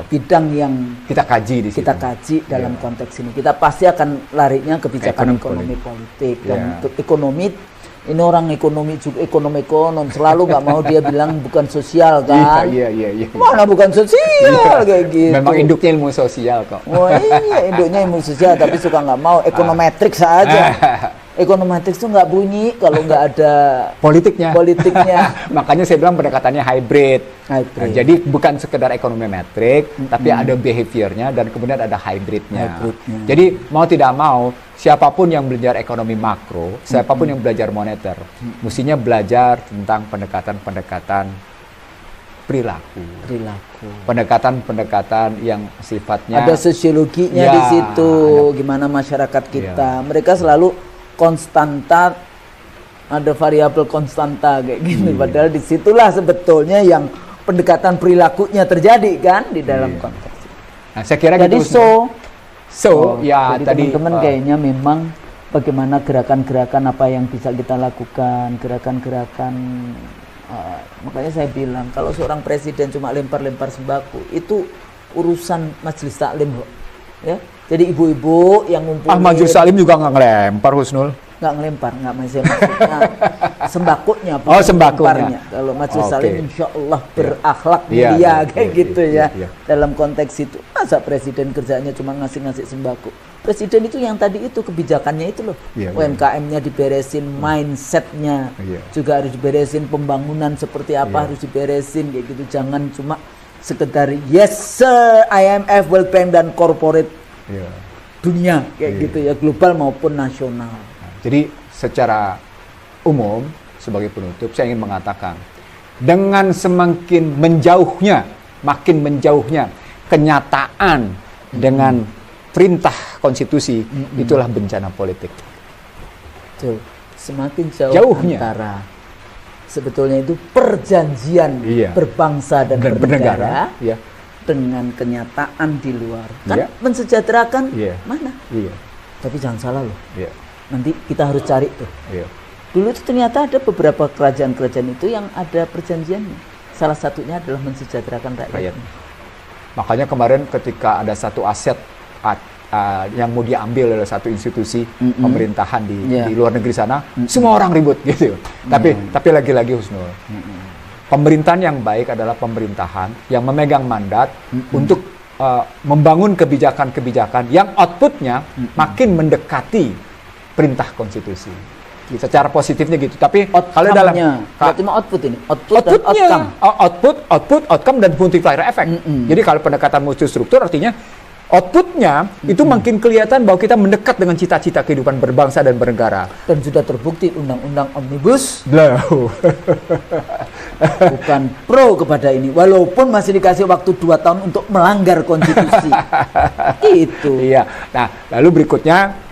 bidang yang kita kaji di situ. Kita kaji dalam konteks ini. Kita pasti akan larinya kebijakan ekonomi politik. Dan untuk ekonomi Ini orang ekonomi juga ekonom selalu nggak mau dia bilang bukan sosial kan? Iya. Mana bukan sosial kayak gitu. Memang induknya ilmu sosial kok. Oh iya, induknya ilmu sosial tapi suka nggak mau ekonometrik saja. Ekonometrik itu nggak bunyi kalau nggak ada politiknya. Makanya saya bilang pendekatannya hybrid. Nah, jadi bukan sekedar ekonometrik, tapi ada behaviornya dan kemudian ada hybridnya. Jadi mau tidak mau, siapapun yang belajar ekonomi makro, siapapun yang belajar moneter, mestinya belajar tentang pendekatan-pendekatan perilaku. Pendekatan-pendekatan yang sifatnya ada sosiologinya di situ, gimana masyarakat kita. Mereka selalu konstanta, ada variabel konstanta kayak gitu. Padahal disitulah sebetulnya yang pendekatan perilakunya terjadi kan di dalam konteks itu. Nah, saya kira jadi gitu. Jadi tadi teman-teman kayaknya memang bagaimana gerakan-gerakan apa yang bisa kita lakukan, gerakan-gerakan makanya saya bilang kalau seorang presiden cuma lempar-lempar sembako itu urusan majelis taklim kok. Ya. Jadi ibu-ibu yang ngumpulin majelis taklim juga nggak ngelempar, Husnul. Nggak ngelempar, nggak maksudnya sembakonya. Sembakonya. Kalau majelis taklim insya Allah berakhlak mulia kayak gitu ya. Dalam konteks itu, masa presiden kerjanya cuma ngasih-ngasih sembako. Presiden itu yang tadi itu kebijakannya itu loh. UMKM-nya diberesin, mindset-nya juga harus diberesin, pembangunan seperti apa harus diberesin kayak gitu. Jangan cuma sekedar yes sir IMF, World Bank dan corporate dunia kayak gitu ya, global maupun nasional. Jadi secara umum sebagai penutup saya ingin mengatakan dengan semakin makin menjauhnya kenyataan dengan perintah konstitusi, itulah bencana politik. Betul. Semakin jauhnya antara sebetulnya itu perjanjian berbangsa dan bernegara dengan kenyataan di luar kan mensejahterakan mana? Tapi jangan salah loh. Nanti kita harus cari tuh. Dulu itu ternyata ada beberapa kerajaan-kerajaan itu yang ada perjanjiannya. Salah satunya adalah mensejahterakan rakyat. Makanya kemarin ketika ada satu aset yang mau diambil oleh satu institusi pemerintahan di luar negeri sana, semua orang ribut gitu. Tapi lagi-lagi Husnul, pemerintahan yang baik adalah pemerintahan yang memegang mandat untuk membangun kebijakan-kebijakan yang outputnya makin mendekati perintah konstitusi. Secara positifnya gitu. Tapi kalau dalam cuma output ini, outcome dan multiplier effect. Jadi kalau pendekatan multistruktur artinya outputnya itu makin kelihatan bahwa kita mendekat dengan cita-cita kehidupan berbangsa dan bernegara. Dan sudah terbukti undang-undang omnibus bukan pro kepada ini, walaupun masih dikasih waktu 2 tahun untuk melanggar konstitusi. Itu. Iya. Nah, lalu berikutnya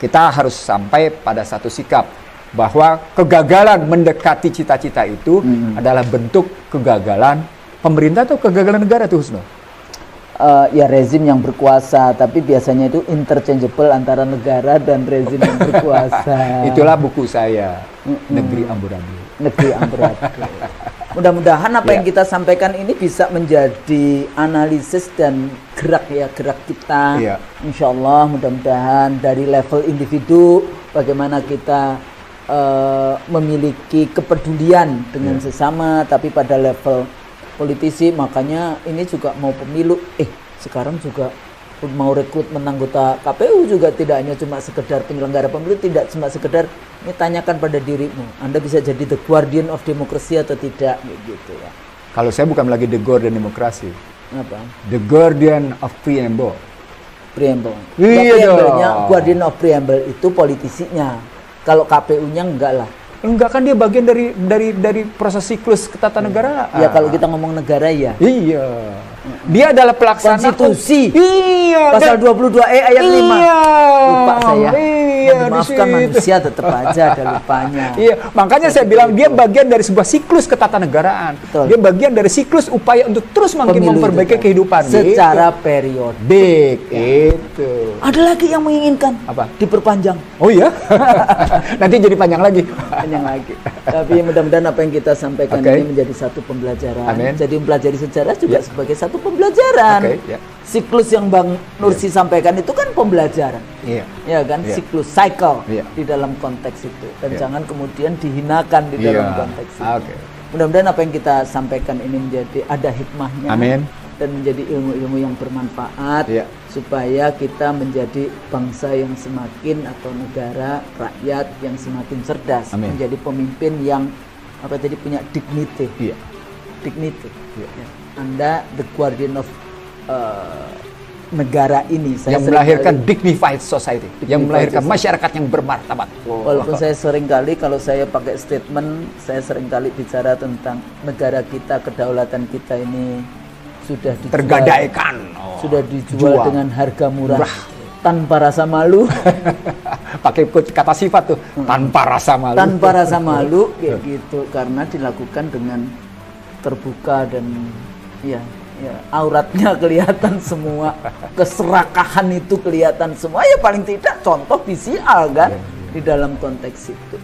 kita harus sampai pada satu sikap bahwa kegagalan mendekati cita-cita itu adalah bentuk kegagalan pemerintah atau kegagalan negara tuh Husnul. Ya rezim yang berkuasa, tapi biasanya itu interchangeable antara negara dan rezim yang berkuasa. Itulah buku saya, Negeri Amburadul. Negeri Amburadul. Mudah-mudahan apa yang kita sampaikan ini bisa menjadi analisis dan gerak kita. Insya Allah mudah-mudahan dari level individu bagaimana kita memiliki kepedulian dengan sesama, tapi pada level politisi, makanya ini juga mau pemilu, sekarang juga mau rekrutmen anggota KPU juga tidak hanya cuma sekedar penyelenggara pemilu, tidak cuma sekedar ini tanyakan pada dirimu, Anda bisa jadi the guardian of democracy atau tidak, gitu ya. Kalau saya bukan lagi the guardian demokrasi, apa? The guardian of preamble. Preamble. Iya. Guardian of preamble itu politisinya, kalau KPU-nya enggak lah. Enggak, kan dia bagian dari proses siklus ketatanegaraan. Ya kalau kita ngomong negara ya. Iya. Dia adalah pelaksana konstitusi. Iya. Pasal 22E ayat 5. Iya. Lupa saya. Iya, maafkan manusia tetap aja ada lupanya. Iya, makanya saya bilang dia bagian dari sebuah siklus ketatanegaraan. Betul. Dia bagian dari siklus upaya untuk terus makin memperbaiki kehidupan secara periodik. Itu. Ada lagi yang menginginkan apa? Diperpanjang. Oh iya. Nanti jadi panjang lagi. Panjang lagi. Tapi mudah-mudahan apa yang kita sampaikan ini menjadi satu pembelajaran. Amin. Jadi mempelajari sejarah juga sebagai satu suatu pembelajaran. Ya. Siklus yang Bang Nursi sampaikan itu kan pembelajaran. Ya kan, siklus, cycle di dalam konteks itu. Dan jangan kemudian dihinakan di dalam konteks itu. Mudah-mudahan apa yang kita sampaikan ini menjadi ada hikmahnya. Amin. Dan menjadi ilmu-ilmu yang bermanfaat supaya kita menjadi bangsa yang semakin atau negara rakyat yang semakin cerdas. Amin. Menjadi pemimpin yang punya dignity. Dignity. Anda the guardian of negara ini. Yang melahirkan dignified society, yang melahirkan masyarakat yang bermartabat. Walaupun saya seringkali kalau saya pakai statement, saya seringkali bicara tentang negara kita, kedaulatan kita ini sudah dijual, tergadaikan, sudah dijual dengan harga murah. Tanpa rasa malu. Pakai kata sifat tuh, tanpa rasa malu. Tanpa rasa malu kayak gitu, karena dilakukan dengan terbuka dan auratnya kelihatan semua, keserakahan itu kelihatan semua. Ya paling tidak contoh visual kan di dalam konteks itu.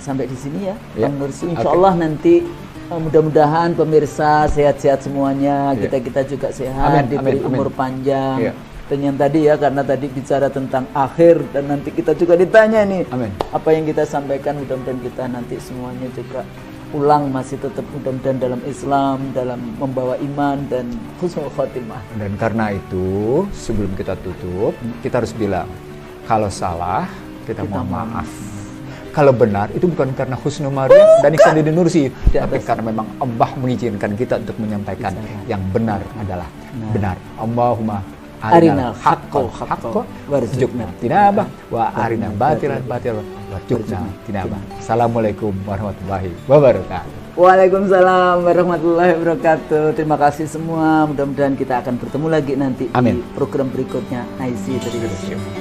Sampai di sini ya, Bang Nursi. Insya Allah nanti mudah-mudahan pemirsa sehat-sehat semuanya, kita juga sehat, diberi umur panjang. Dan yang tadi karena tadi bicara tentang akhir, dan nanti kita juga ditanya nih, apa yang kita sampaikan, mudah-mudahan kita nanti semuanya juga pulang masih tetap mudah-mudahan dalam Islam, dalam membawa iman dan husnul khotimah. Dan karena itu sebelum kita tutup, kita harus bilang kalau salah kita mohon maaf. Kalau benar itu bukan karena Husnu Maria dan Iksanuddin Nursi, tapi karena memang Allah mengizinkan kita untuk menyampaikan yang benar adalah benar. Allahumma arinal haqqo warzuqna tinabah wa arinal batilan warzuqna tinabah. Assalamualaikum warahmatullahi wabarakatuh. Waalaikumsalam warahmatullahi wabarakatuh. Terima kasih semua. Mudah-mudahan kita akan bertemu lagi nanti di program berikutnya IC Terus.